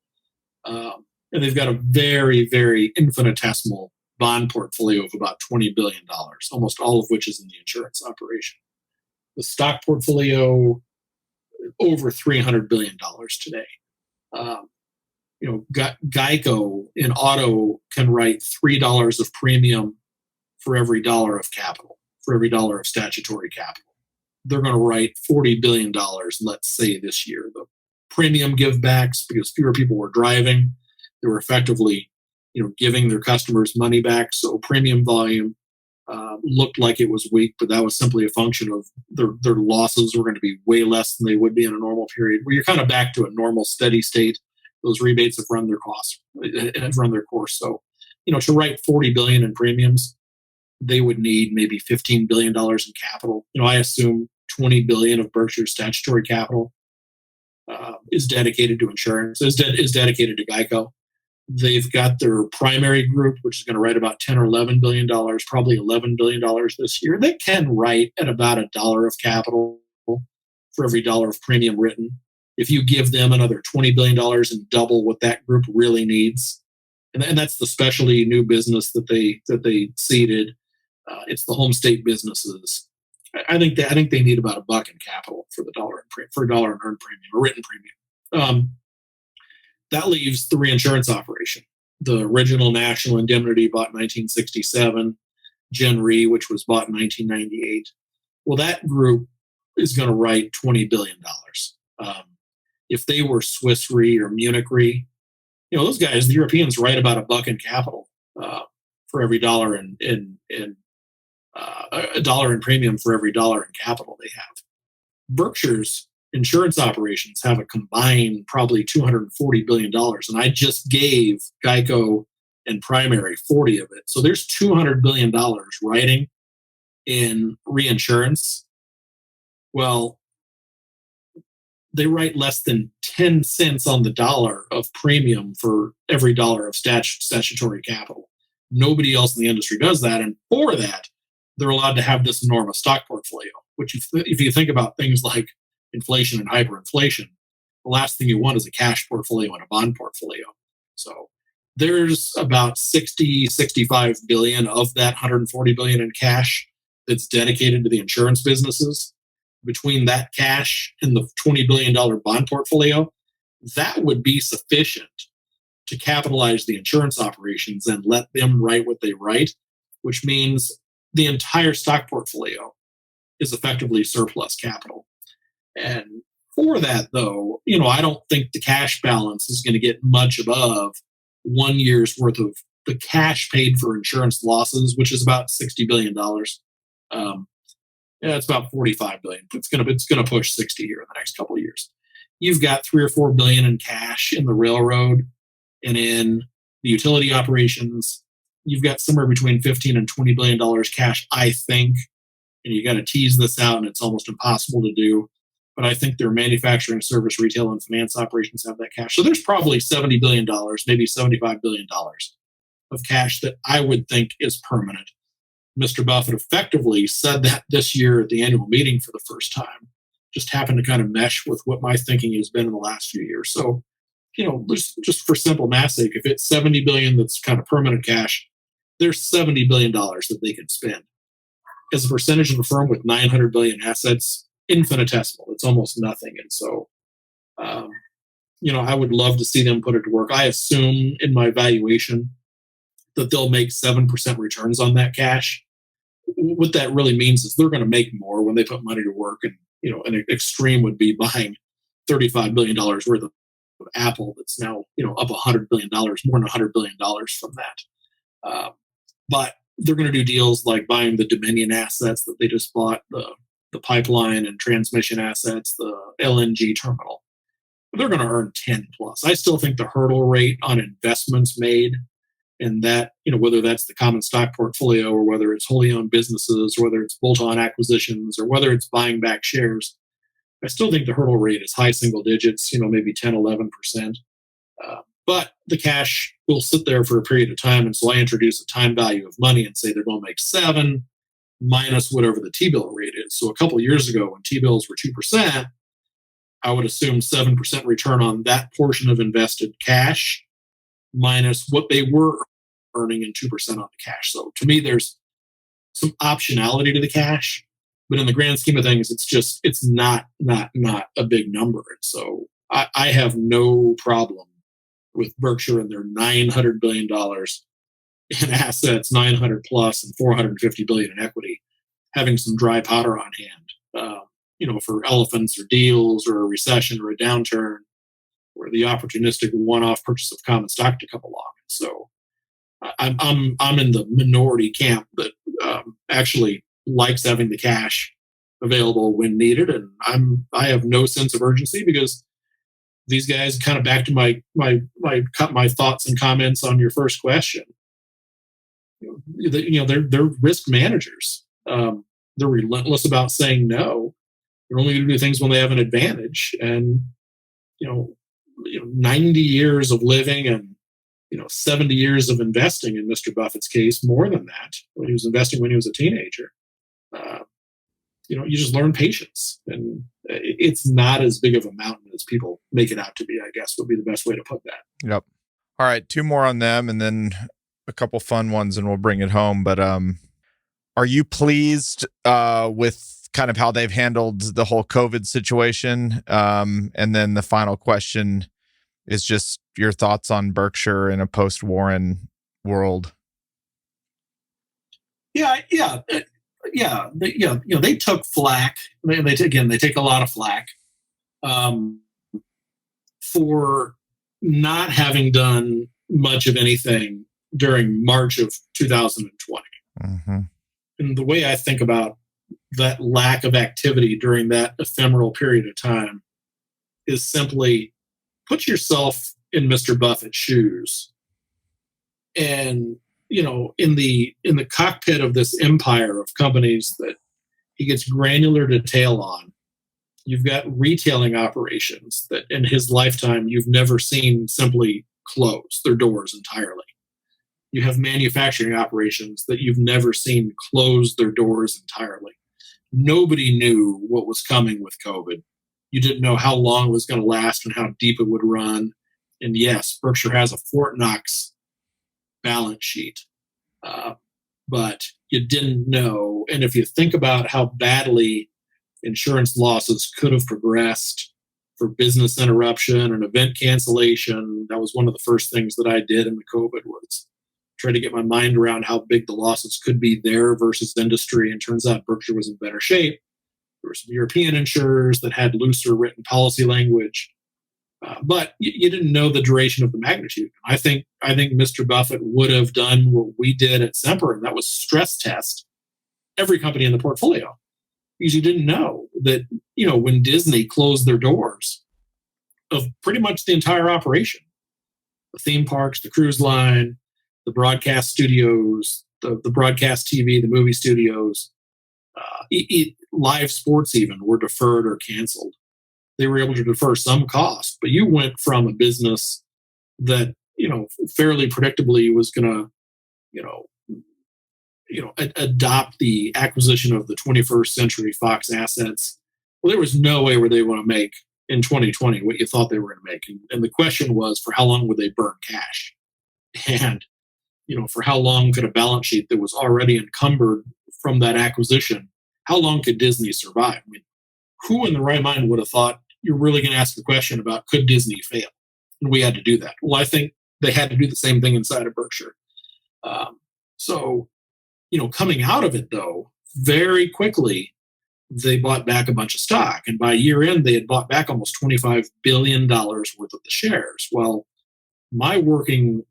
And they've got a very, very infinitesimal bond portfolio of about $20 billion, almost all of which is in the insurance operation. The stock portfolio, over $300 billion today. Geico in auto can write $3 of premium for every dollar of capital, for every dollar of statutory capital. They're going to write $40 billion, let's say, this year. The premium givebacks, because fewer people were driving, they were effectively, giving their customers money back. So premium volume looked like it was weak, but that was simply a function of their losses were going to be way less than they would be in a normal period, where you're kind of back to a normal steady state. Those rebates have run their course. So, to write $40 billion in premiums, they would need maybe $15 billion in capital. I assume $20 billion of Berkshire's statutory capital is dedicated to insurance, is dedicated to Geico. They've got their primary group, which is going to write about $10 or $11 billion, probably $11 billion this year. They can write at about $1 of capital for every dollar of premium written. If you give them another $20 billion and double what that group really needs, and that's the specialty new business that they seeded. It's the home state businesses. I think they need about $1 in capital for a dollar in earned premium or written premium. That leaves the reinsurance operation. The original National Indemnity bought in 1967, Gen Re, which was bought in 1998. Well, that group is going to write $20 billion. If they were Swiss Re or Munich Re, those guys, the Europeans, write about $1 in capital for every dollar in $1 in premium for every dollar in capital they have. Berkshire's insurance operations have a combined probably $240 billion. And I just gave Geico and primary 40 of it. So there's $200 billion writing in reinsurance Well, they write less than 10 cents on the dollar of premium for every dollar of statutory capital. Nobody else in the industry does that. And for that, they're allowed to have this enormous stock portfolio, which if you think about things like inflation and hyperinflation, the last thing you want is a cash portfolio and a bond portfolio. So there's about 65 billion of that 140 billion in cash that's dedicated to the insurance businesses. Between that cash and the $20 billion bond portfolio, that would be sufficient to capitalize the insurance operations and let them write what they write, which means the entire stock portfolio is effectively surplus capital. And for that, though, I don't think the cash balance is going to get much above 1 year's worth of the cash paid for insurance losses, which is about $60 billion. It's about 45 billion. It's going to push 60 here in the next couple of years. You've got 3 or 4 billion in cash in the railroad and in the utility operations. You've got somewhere between 15 and 20 billion dollars cash, I think. And you got to tease this out, and it's almost impossible to do. But I think their manufacturing, service, retail, and finance operations have that cash. So there's probably $70 billion, maybe $75 billion of cash that I would think is permanent. Mr. Buffett effectively said that this year at the annual meeting for the first time. Just happened to kind of mesh with what my thinking has been in the last few years. So, just for simple math sake, if it's 70 billion that's kind of permanent cash, there's $70 billion that they can spend. As a percentage of a firm with 900 billion assets, infinitesimal. It's almost nothing. And so, I would love to see them put it to work. I assume in my valuation that they'll make 7% returns on that cash. What that really means is they're going to make more when they put money to work. And, an extreme would be buying $35 billion worth of Apple that's now, up $100 billion, more than $100 billion from that. But they're going to do deals like buying the Dominion assets that they just bought, the pipeline and transmission assets, the LNG terminal. They're going to earn 10 plus. I still think the hurdle rate on investments made, and that, whether that's the common stock portfolio or whether it's wholly owned businesses or whether it's bolt-on acquisitions or whether it's buying back shares, I still think the hurdle rate is high single digits, maybe 10, 11%. But the cash will sit there for a period of time. And so I introduce a time value of money and say they're going to make 7 minus whatever the T-bill rate is. So a couple of years ago when T-bills were 2%, I would assume 7% return on that portion of invested cash minus what they were earning in 2% on the cash. So to me, there's some optionality to the cash, but in the grand scheme of things, it's not a big number. And so I have no problem with Berkshire and their $900 billion in assets, 900 plus and 450 billion in equity, having some dry powder on hand, for elephants or deals or a recession or a downturn, or the opportunistic one-off purchase of common stock to come along. So I'm in the minority camp that actually likes having the cash available when needed, and I have no sense of urgency because these guys, kind of back to my thoughts and comments on your first question. They're risk managers. They're relentless about saying no. They're only going to do things when they have an advantage, and 90 years of living and 70 years of investing in Mr. Buffett's case, more than that, when he was investing when he was a teenager. You just learn patience, and it's not as big of a mountain as people make it out to be, I guess would be the best way to put that. Yep. All right, 2 more on them and then a couple fun ones and we'll bring it home. But are you pleased with kind of how they've handled the whole COVID situation? And then the final question is just your thoughts on Berkshire in a post-Warren world. They took flack. They take a lot of flack for not having done much of anything during March of 2020. Mm-hmm. And the way I think about that lack of activity during that ephemeral period of time is simply put yourself in Mr. Buffett's shoes. And in the cockpit of this empire of companies that he gets granular detail on, You've got retailing operations that in his lifetime you've never seen simply close their doors entirely. You have manufacturing operations that you've never seen close their doors entirely. Nobody knew what was coming with COVID. You didn't know how long it was going to last and how deep it would run. And yes, Berkshire has a Fort Knox balance sheet, but you didn't know. And if you think about how badly insurance losses could have progressed for business interruption and event cancellation, that was one of the first things that I did in the COVID was try to get my mind around how big the losses could be there versus industry. And turns out Berkshire was in better shape. There were some European insurers that had looser written policy language, but you didn't know the duration of the magnitude. I think Mr. Buffett would have done what we did at Semper, and that was stress test every company in the portfolio, because you didn't know that, when Disney closed their doors of pretty much the entire operation, the theme parks, the cruise line, the broadcast studios, the broadcast TV, the movie studios, live sports even were deferred or canceled. They were able to defer some cost, but you went from a business that, fairly predictably was going to, adopt the acquisition of the 21st Century Fox assets. Well, there was no way where they want to make in 2020 what you thought they were going to make. And the question was, for how long would they burn cash? And for how long could a balance sheet that was already encumbered from that acquisition, how long could Disney survive? I mean, who in the right mind would have thought you're really going to ask the question about could Disney fail? And we had to do that. Well, I think they had to do the same thing inside of Berkshire. So, coming out of it, though, very quickly, they bought back a bunch of stock. And by year end, they had bought back almost $25 billion worth of the shares. Well, my working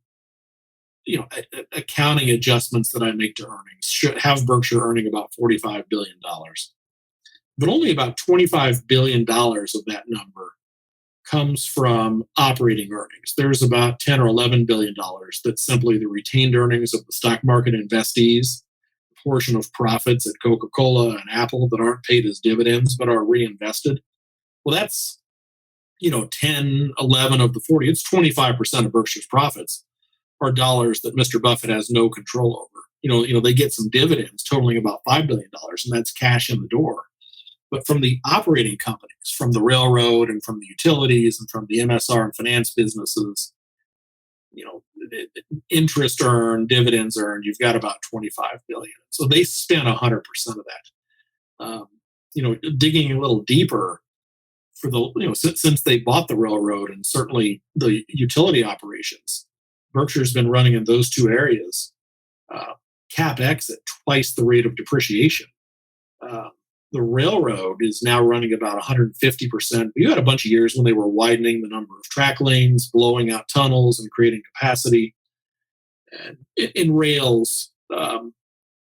accounting adjustments that I make to earnings should have Berkshire earning about $45 billion. But only about $25 billion of that number comes from operating earnings. There's about $10 or $11 billion that's simply the retained earnings of the stock market investees, a portion of profits at Coca-Cola and Apple that aren't paid as dividends but are reinvested. Well, that's 10, 11 of the 40. It's 25% of Berkshire's profits are dollars that Mr. Buffett has no control over. They get some dividends totaling about $5 billion, and that's cash in the door. But from the operating companies, from the railroad and from the utilities and from the MSR and finance businesses, interest earned, dividends earned, you've got about $25 billion. So they spent 100% of that. Digging a little deeper for since they bought the railroad and certainly the utility operations, Berkshire's been running in those two areas CapEx at twice the rate of depreciation. The railroad is now running about 150%. You had a bunch of years when they were widening the number of track lanes, blowing out tunnels, and creating capacity. And in rails,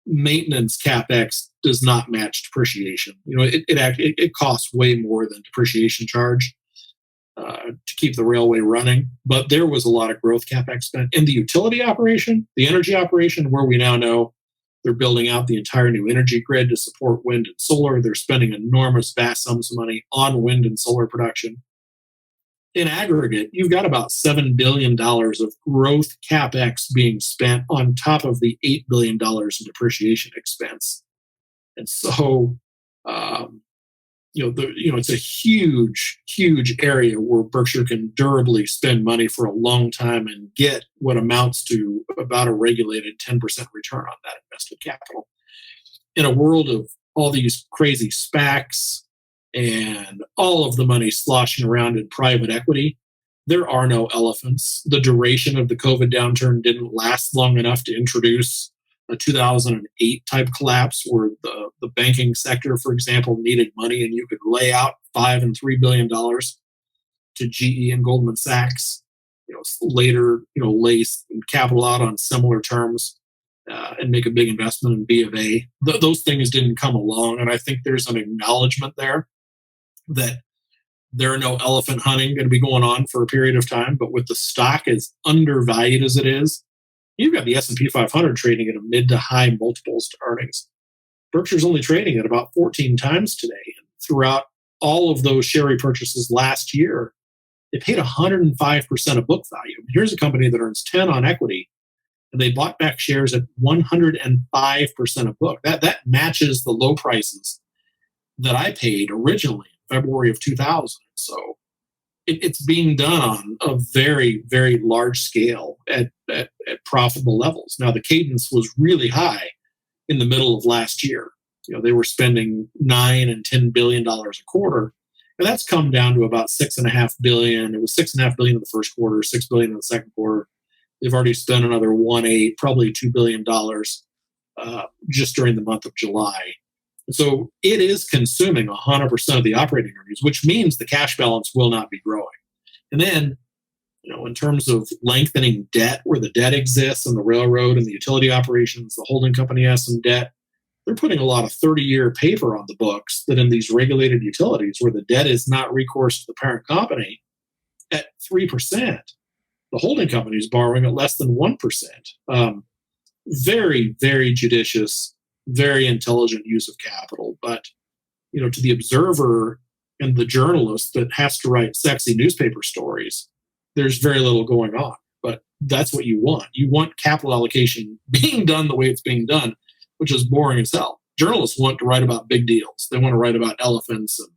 maintenance CapEx does not match depreciation. It costs way more than depreciation charge to keep the railway running. But there was a lot of growth CapEx spent in the utility operation, the energy operation, where we now know they're building out the entire new energy grid to support wind and solar. They're spending enormous, vast sums of money on wind and solar production. In aggregate, you've got about $7 billion of growth CapEx being spent on top of the $8 billion in depreciation expense. And so, it's a huge, huge area where Berkshire can durably spend money for a long time and get what amounts to about a regulated 10% return on that invested capital. In a world of all these crazy SPACs and all of the money sloshing around in private equity, there are no elephants. The duration of the COVID downturn didn't last long enough to introduce a 2008 type collapse where the banking sector, for example, needed money and you could lay out $5 and $3 billion to GE and Goldman Sachs, later, lay capital out on similar terms and make a big investment in B of A. Those things didn't come along. And I think there's an acknowledgement there that there are no elephant hunting going to be going on for a period of time. But with the stock as undervalued as it is, you've got the S&P 500 trading at a mid to high multiples to earnings. Berkshire's only trading at about 14 times today. And throughout all of those share repurchases last year, they paid 105% of book value. Here's a company that earns 10 on equity, and they bought back shares at 105% of book. That matches the low prices that I paid originally in February of 2000. So it's being done on a very, very large scale at profitable levels. Now, the cadence was really high in the middle of last year. They were spending $9 and $10 billion a quarter, and that's come down to about $6.5 billion. It was $6.5 billion in the first quarter, $6 billion in the second quarter. They've already spent another $1.8, probably $2 billion just during the month of July. So it is consuming 100% of the operating earnings, which means the cash balance will not be growing. And then, in terms of lengthening debt, where the debt exists in the railroad and the utility operations, the holding company has some debt. They're putting a lot of 30-year paper on the books that in these regulated utilities, where the debt is not recourse to the parent company, at 3%. The holding company is borrowing at less than 1%. Very, very judicious, very intelligent use of capital. But, to the observer and the journalist that has to write sexy newspaper stories, there's very little going on. But that's what you want. You want capital allocation being done the way it's being done, which is boring as hell. Journalists want to write about big deals. They want to write about elephants and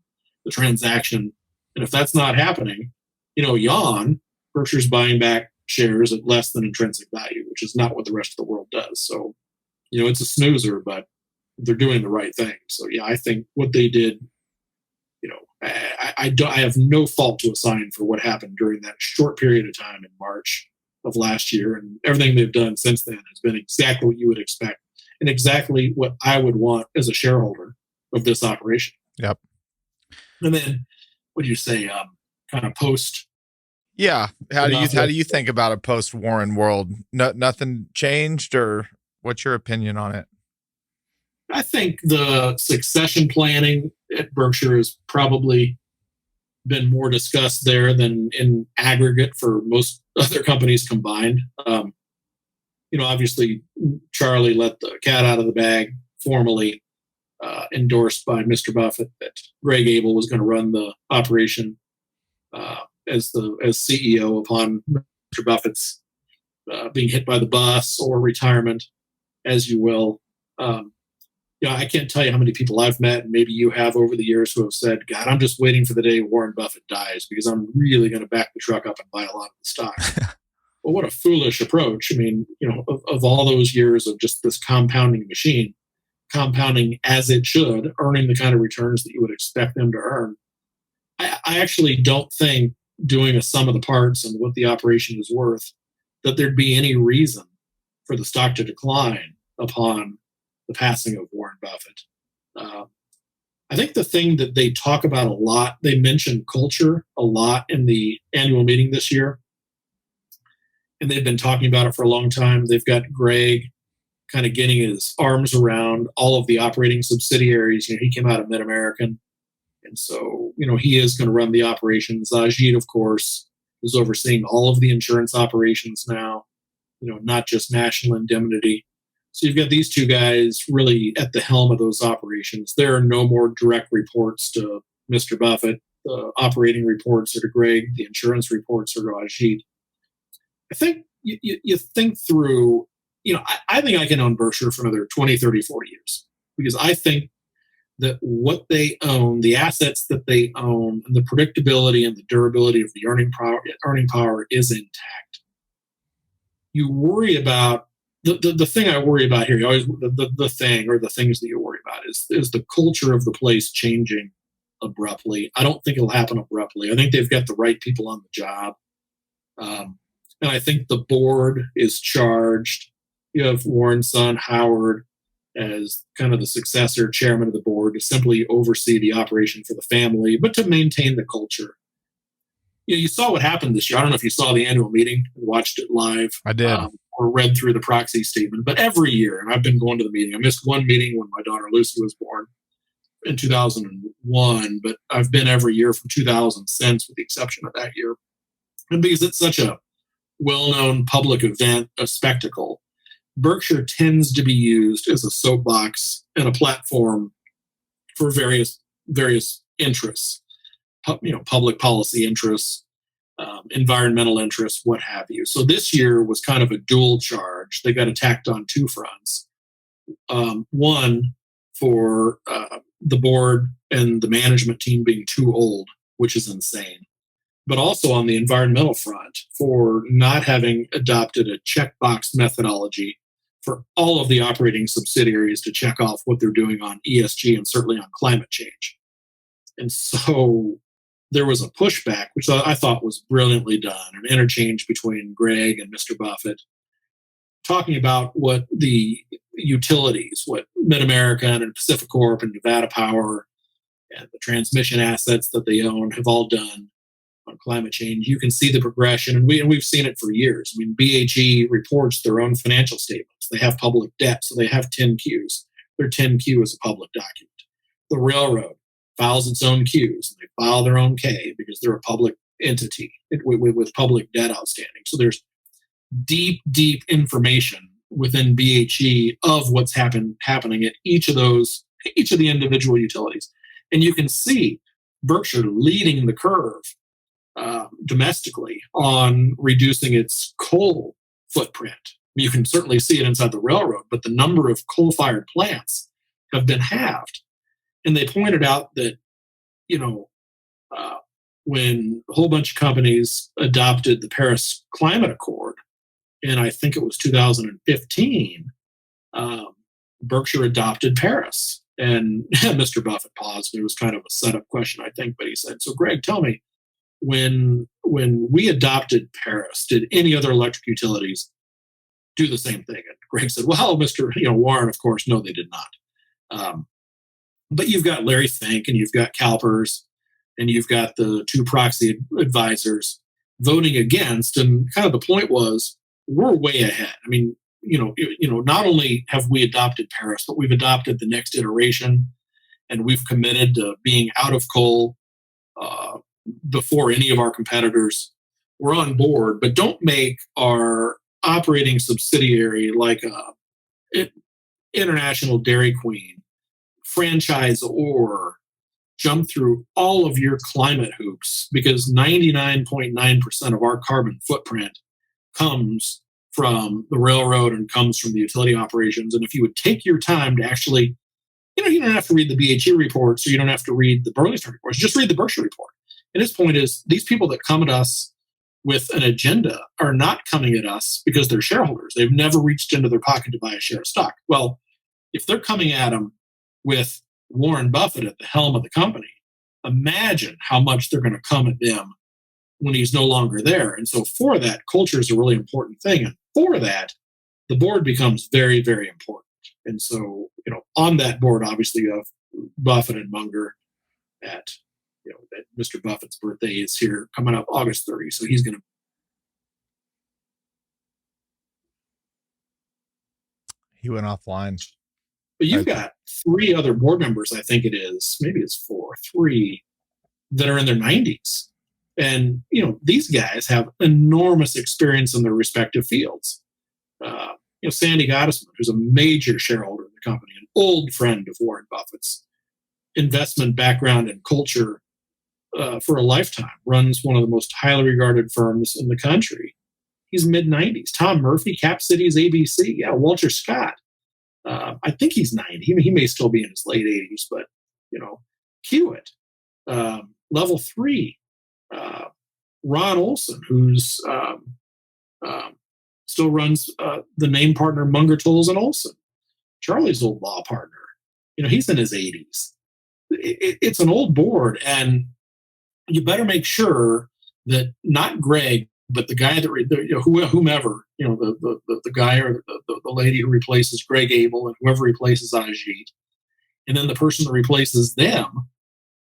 the transaction. And if that's not happening, yawn, Berkshire's buying back shares at less than intrinsic value, which is not what the rest of the world does. So, it's a snoozer, but they're doing the right thing. So, yeah, I think what they did, I have no fault to assign for what happened during that short period of time in March of last year. And everything they've done since then has been exactly what you would expect and exactly what I would want as a shareholder of this operation. Yep. And then, what do you say, kind of post? Yeah. How do you think about a post-Warren world? Nothing changed, or what's your opinion on it? I think the succession planning at Berkshire has probably been more discussed there than in aggregate for most other companies combined. Obviously, Charlie let the cat out of the bag, formally endorsed by Mr. Buffett, that Greg Abel was going to run the operation as CEO upon Mr. Buffett's being hit by the bus or retirement, as you will. I can't tell you how many people I've met, and maybe you have over the years, who have said, God, I'm just waiting for the day Warren Buffett dies because I'm really going to back the truck up and buy a lot of the stock. Well, what a foolish approach. I mean, of all those years of just this compounding machine, compounding as it should, earning the kind of returns that you would expect them to earn, I actually don't think, doing a sum of the parts and what the operation is worth, that there'd be any reason for the stock to decline upon the passing of Warren Buffett. I think the thing that they talk about a lot, they mention culture a lot in the annual meeting this year, and they've been talking about it for a long time. They've got Greg kind of getting his arms around all of the operating subsidiaries. He came out of Mid-American, and so, he is going to run the operations. Ajit, of course, is overseeing all of the insurance operations now, not just National Indemnity. So you've got these two guys really at the helm of those operations. There are no more direct reports to Mr. Buffett. The operating reports are to Greg. The insurance reports are to Ajit. I think you think through, I think I can own Berkshire for another 20, 30, 40 years, because I think that what they own, the assets that they own, and the predictability and the durability of the earning power is intact. You worry about the thing I worry about here. You always the thing, or the things that you worry about is the culture of the place changing abruptly. I don't think it'll happen abruptly. I think they've got the right people on the job, and I think the board is charged. You have Warren's son Howard as kind of the successor chairman of the board to simply oversee the operation for the family, but to maintain the culture. You saw what happened this year. I don't know if you saw the annual meeting and watched it live. I did. Or read through the proxy statement. But every year, and I've been going to the meeting. I missed one meeting when my daughter Lucy was born in 2001, but I've been every year from 2000 since, with the exception of that year. And because it's such a well-known public event, a spectacle, Berkshire tends to be used as a soapbox and a platform for various interests, public policy interests, environmental interests, what have you. So this year was kind of a dual charge. They got attacked on two fronts. One, for the board and the management team being too old, which is insane. But also on the environmental front for not having adopted a checkbox methodology for all of the operating subsidiaries to check off what they're doing on ESG and certainly on climate change. And so there was a pushback, which I thought was brilliantly done, an interchange between Greg and Mr. Buffett, talking about what the utilities, what Mid-American and Pacific Corp and Nevada Power and the transmission assets that they own have all done on climate change. You can see the progression, and we've seen it for years. I mean, BHE reports their own financial statements. They have public debt, so they have 10Qs. Their 10Q is a public document. The railroad files its own Qs, and they file their own K because they're a public entity with public debt outstanding. So there's deep information within BHE of what's happening at each of the individual utilities. And you can see Berkshire leading the curve domestically on reducing its coal footprint. You can certainly see it inside the railroad, but the number of coal-fired plants have been halved. And they pointed out that, when a whole bunch of companies adopted the Paris Climate Accord, and I think it was 2015, Berkshire adopted Paris. And Mr. Buffett paused. It was kind of a setup question, I think, but he said, "So Greg, tell me, when we adopted Paris, did any other electric utilities do the same thing?" And Greg said, "Well, Mr. Warren, of course, no, they did not." But you've got Larry Fink and you've got CalPERS and you've got the two proxy advisors voting against. And kind of the point was, we're way ahead. I mean, not only have we adopted Paris, but we've adopted the next iteration, and we've committed to being out of coal before any of our competitors. We're on board, but don't make our operating subsidiary like a international Dairy Queen franchise or jump through all of your climate hoops, because 99.9% of our carbon footprint comes from the railroad and comes from the utility operations. And if you would take your time to actually, you don't have to read the BHE reports, or you don't have to read the Burlington reports, just read the Berkshire report. And his point is, these people that come at us with an agenda are not coming at us because they're shareholders. They've never reached into their pocket to buy a share of stock. Well, if they're coming at them with Warren Buffett at the helm of the company, imagine how much they're going to come at them when he's no longer there. And so for that, culture is a really important thing. And for that, the board becomes very, very important. And so, on that board, obviously, you have Buffett and Munger at, that Mr. Buffett's birthday is here coming up August 30. So he's going to. He went offline. But you've got three other board members, I think it is, maybe it's three that are in their 90s. And, these guys have enormous experience in their respective fields. Sandy Gottesman, who's a major shareholder in the company, an old friend of Warren Buffett's, investment background and culture for a lifetime, runs one of the most highly regarded firms in the country. He's mid-90s. Tom Murphy, Cap Cities, ABC. Yeah, Walter Scott. I think he's 90. He may still be in his late 80s, but, Hewitt, Level 3. Ron Olson, who's still runs the name partner Munger, Tolles and Olson. Charlie's old law partner. He's in his 80s. It's an old board, and you better make sure that not Greg, but the guy that whomever, the guy or the lady who replaces Greg Abel and whoever replaces Ajit, and then the person that replaces them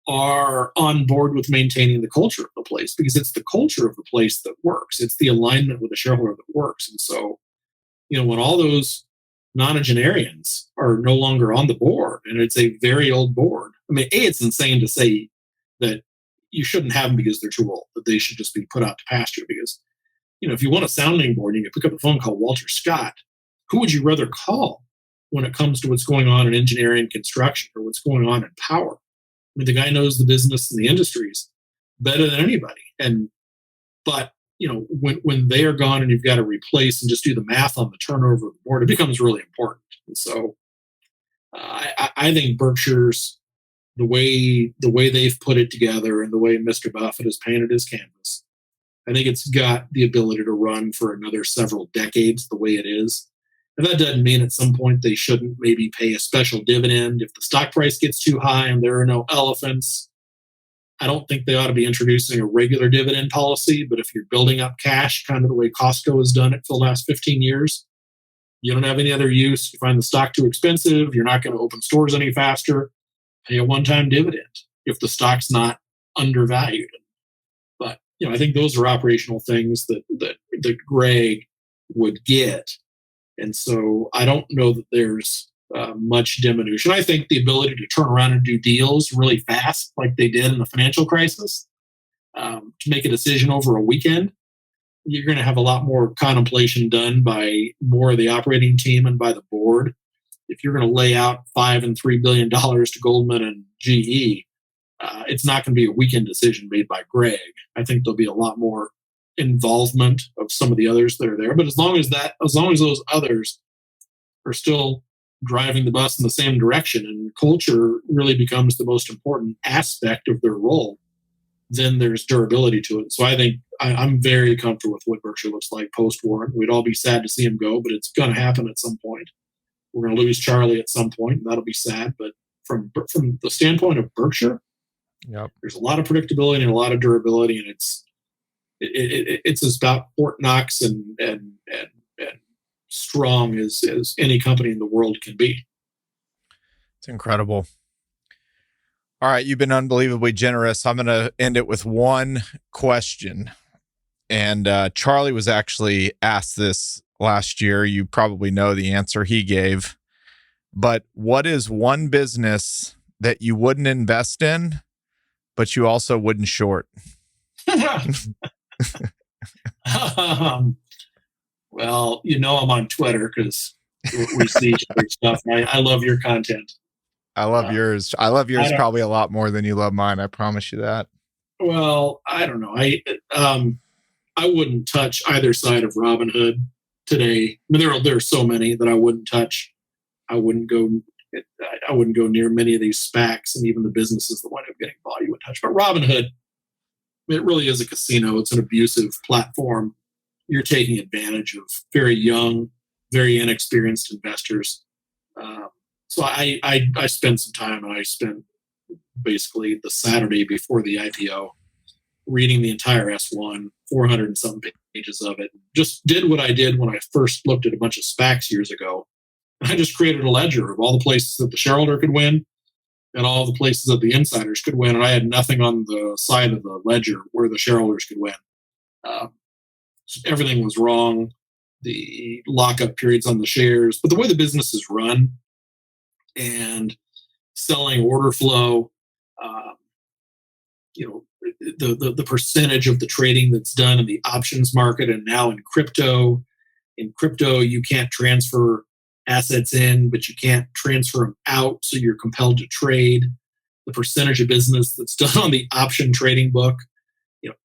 are on board with maintaining the culture of the place, because it's the culture of the place that works. It's the alignment with the shareholder that works. And so, when all those nonagenarians are no longer on the board, and it's a very old board. I mean, it's insane to say that you shouldn't have them because they're too old, that they should just be put out to pasture. Because, if you want a sounding board, you can pick up the phone and call Walter Scott. Who would you rather call when it comes to what's going on in engineering and construction, or what's going on in power? mean, the guy knows the business and the industries better than anybody. But when they are gone and you've got to replace and just do the math on the turnover of the board, it becomes really important. And so I think Berkshire's the way they've put it together and the way Mr. Buffett has painted his canvas, I think it's got the ability to run for another several decades the way it is. And that doesn't mean at some point they shouldn't maybe pay a special dividend if the stock price gets too high and there are no elephants. I don't think they ought to be introducing a regular dividend policy, but if you're building up cash, kind of the way Costco has done it for the last 15 years, you don't have any other use, you find the stock too expensive, you're not going to open stores any faster, pay a one-time dividend if the stock's not undervalued. But I think those are operational things that Greg would get. And so I don't know that there's much diminution. I think the ability to turn around and do deals really fast, like they did in the financial crisis, to make a decision over a weekend, you're going to have a lot more contemplation done by more of the operating team and by the board. If you're going to lay out $5 and $3 billion to Goldman and GE, it's not going to be a weekend decision made by Greg. I think there'll be a lot more involvement of some of the others that are there. But as long as those others are still driving the bus in the same direction and culture really becomes the most important aspect of their role, then there's durability to it. So I think I'm very comfortable with what Berkshire looks like post-war. We'd all be sad to see him go, but it's going to happen at some point. We're going to lose Charlie at some point, and that'll be sad. But from the standpoint of Berkshire, there's a lot of predictability and a lot of durability, and it's as about Fort Knox and strong as any company in the world can be. It's incredible. All right, you've been unbelievably generous. I'm going to end it with one question. And Charlie was actually asked this last year. You probably know the answer he gave. But what is one business that you wouldn't invest in, but you also wouldn't short? Well, I'm on Twitter because we see each other's stuff. I love your content. I love yours. I love yours probably a lot more than you love mine. I promise you that. Well, I don't know. I wouldn't touch either side of Robinhood today. I mean, there are so many that I wouldn't touch. I wouldn't go near many of these SPACs, and even the businesses that wind up getting bought, you wouldn't touch. But Robinhood, it really is a casino. It's an abusive platform. You're taking advantage of very young, very inexperienced investors. So I spent some time, and I spent basically the Saturday before the IPO reading the entire S1, 400 and some pages of it. Just did what I did when I first looked at a bunch of SPACs years ago. I just created a ledger of all the places that the shareholder could win and all the places that the insiders could win. And I had nothing on the side of the ledger where the shareholders could win. Everything was wrong. The lockup periods on the shares, but the way the business is run and selling order flow, the percentage of the trading that's done in the options market and now in crypto. In crypto, you can't transfer assets in, but you can't transfer them out, so you're compelled to trade. The percentage of business that's done on the option trading book,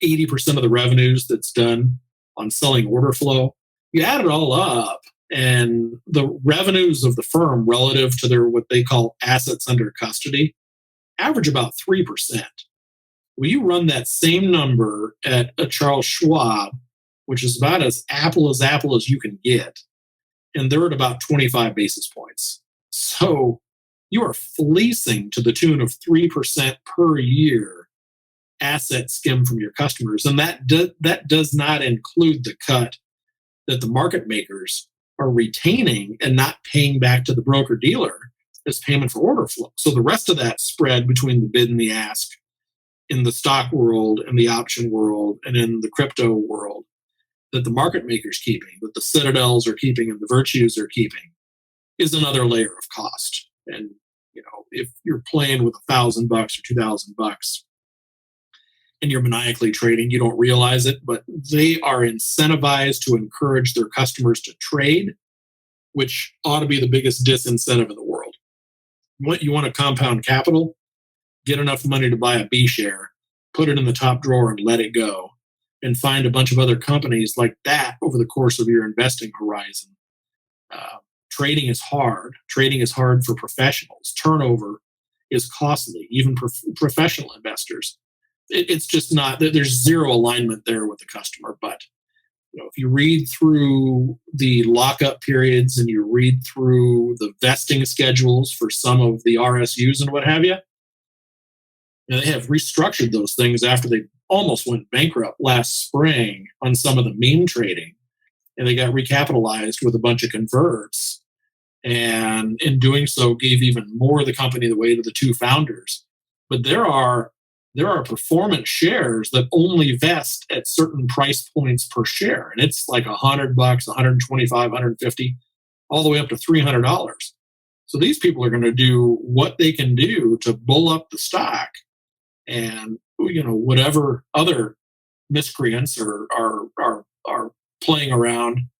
80% of the revenues that's done on selling order flow. You add it all up, and the revenues of the firm relative to their what they call assets under custody average about 3%. Well, you run that same number at a Charles Schwab, which is about as apple as you can get, and they're at about 25 basis points. So you are fleecing to the tune of 3% per year asset skim from your customers. And that does not include the cut that the market makers are retaining and not paying back to the broker dealer as payment for order flow. So the rest of that spread between the bid and the ask in the stock world and the option world and in the crypto world that the market makers keeping, that the Citadels are keeping and the Virtues are keeping, is another layer of cost. And if you're playing with $1,000 or $2,000 and you're maniacally trading, you don't realize it, but they are incentivized to encourage their customers to trade, which ought to be the biggest disincentive in the world. You want to compound capital? get enough money to buy a B share, put it in the top drawer and let it go, and find a bunch of other companies like that over the course of your investing horizon. Trading is hard. Trading is hard for professionals. Turnover is costly, even professional investors. It's just not, there's zero alignment there with the customer. But if you read through the lockup periods and you read through the vesting schedules for some of the RSUs and what have you, they have restructured those things after they almost went bankrupt last spring on some of the meme trading. And they got recapitalized with a bunch of converts. And in doing so, gave even more of the company away to the two founders. But there are performance shares that only vest at certain price points per share. And it's like $100, $125, $150, all the way up to $300. So these people are going to do what they can do to bull up the stock. And, whatever other miscreants are playing around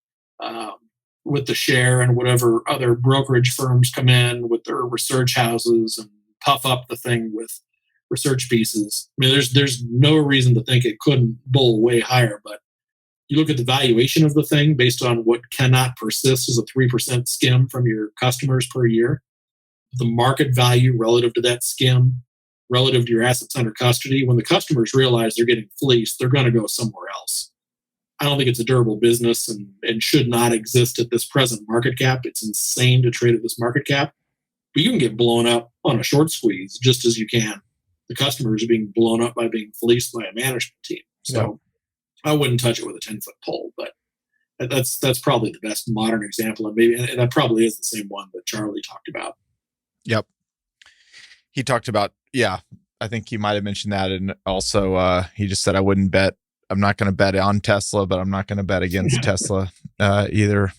with the share, and whatever other brokerage firms come in with their research houses and puff up the thing with research pieces. I mean, there's no reason to think it couldn't bull way higher, but you look at the valuation of the thing based on what cannot persist as a 3% skim from your customers per year, the market value relative to that skim, relative to your assets under custody. When the customers realize they're getting fleeced, they're going to go somewhere else. I don't think it's a durable business and should not exist at this present market cap. It's insane to trade at this market cap. But you can get blown up on a short squeeze just as you can. The customers are being blown up by being fleeced by a management team. So I wouldn't touch it with a 10-foot pole, but that's probably the best modern example. And that probably is the same one that Charlie talked about. Yep. He talked about, I think he might have mentioned that. And also he just said, I'm not going to bet on Tesla, but I'm not going to bet against Tesla either.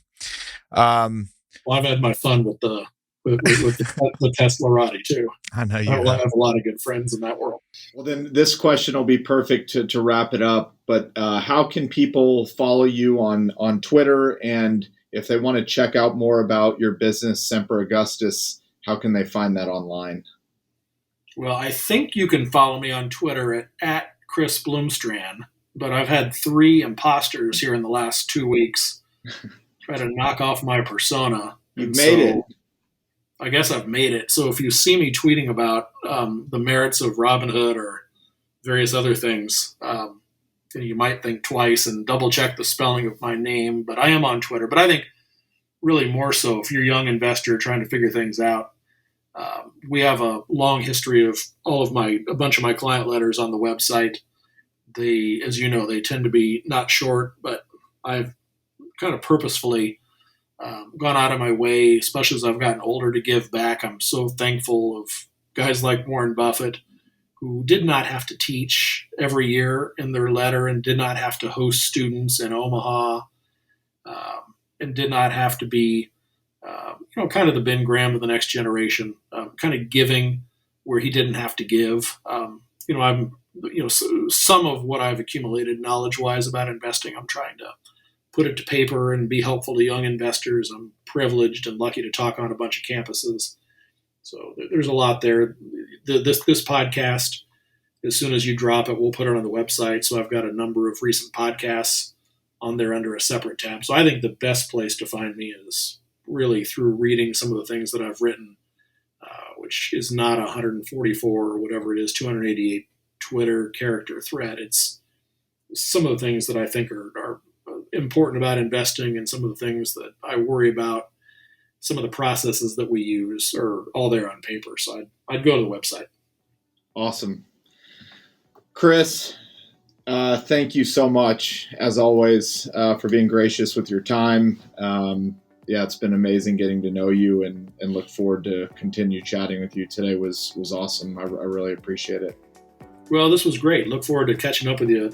Well, I've had my fun with the Teslarati too. I know you have a lot of good friends in that world. Well, then this question will be perfect to wrap it up. But how can people follow you on Twitter? And if they want to check out more about your business, Semper Augustus, how can they find that online? Well, I think you can follow me on Twitter at Chris Bloomstran. But I've had 3 imposters here in the last 2 weeks try to knock off my persona. You've made it. I guess I've made it. So if you see me tweeting about the merits of Robinhood or various other things, you might think twice and double check the spelling of my name. But I am on Twitter. But I think really more so if you're a young investor trying to figure things out. We have a long history of a bunch of my client letters on the website. As you know, they tend to be not short, but I've kind of purposefully gone out of my way, especially as I've gotten older, to give back. I'm so thankful of guys like Warren Buffett, who did not have to teach every year in their letter and did not have to host students in Omaha and did not have to be, kind of the Ben Graham of the next generation, kind of giving where he didn't have to give. Some of what I've accumulated knowledge-wise about investing, I'm trying to put it to paper and be helpful to young investors. I'm privileged and lucky to talk on a bunch of campuses. So there's a lot there. This podcast, as soon as you drop it, we'll put it on the website. So I've got a number of recent podcasts on there under a separate tab. So I think the best place to find me is really through reading some of the things that I've written, which is not 144 or whatever it is, 288 Twitter character thread. It's some of the things that I think are important about investing, and some of the things that I worry about, some of the processes that we use are all there on paper. So I'd go to the website. Awesome. Chris, thank you so much, as always, for being gracious with your time. It's been amazing getting to know you, and look forward to continue chatting with you. Today was awesome. I really appreciate it. Well, this was great. Look forward to catching up with you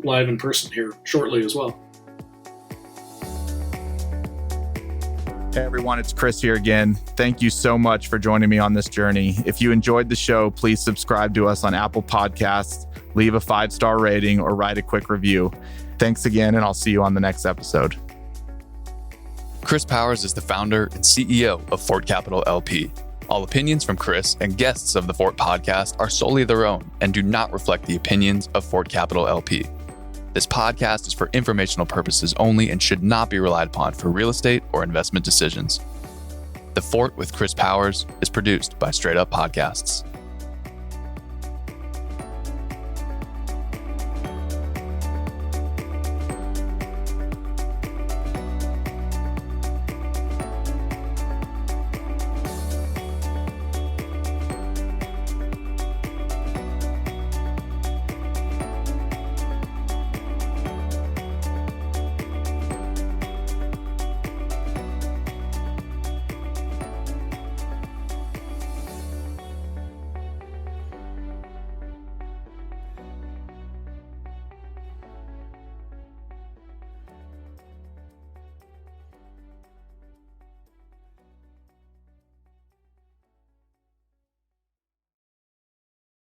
live in person here shortly as well. Hey everyone, it's Chris here again. Thank you so much for joining me on this journey. If you enjoyed the show, please subscribe to us on Apple Podcasts, leave a 5-star rating, or write a quick review. Thanks again, and I'll see you on the next episode. Chris Powers is the founder and CEO of Fort Capital LP. All opinions from Chris and guests of the Fort podcast are solely their own and do not reflect the opinions of Fort Capital LP. This podcast is for informational purposes only and should not be relied upon for real estate or investment decisions. The Fort with Chris Powers is produced by Straight Up Podcasts.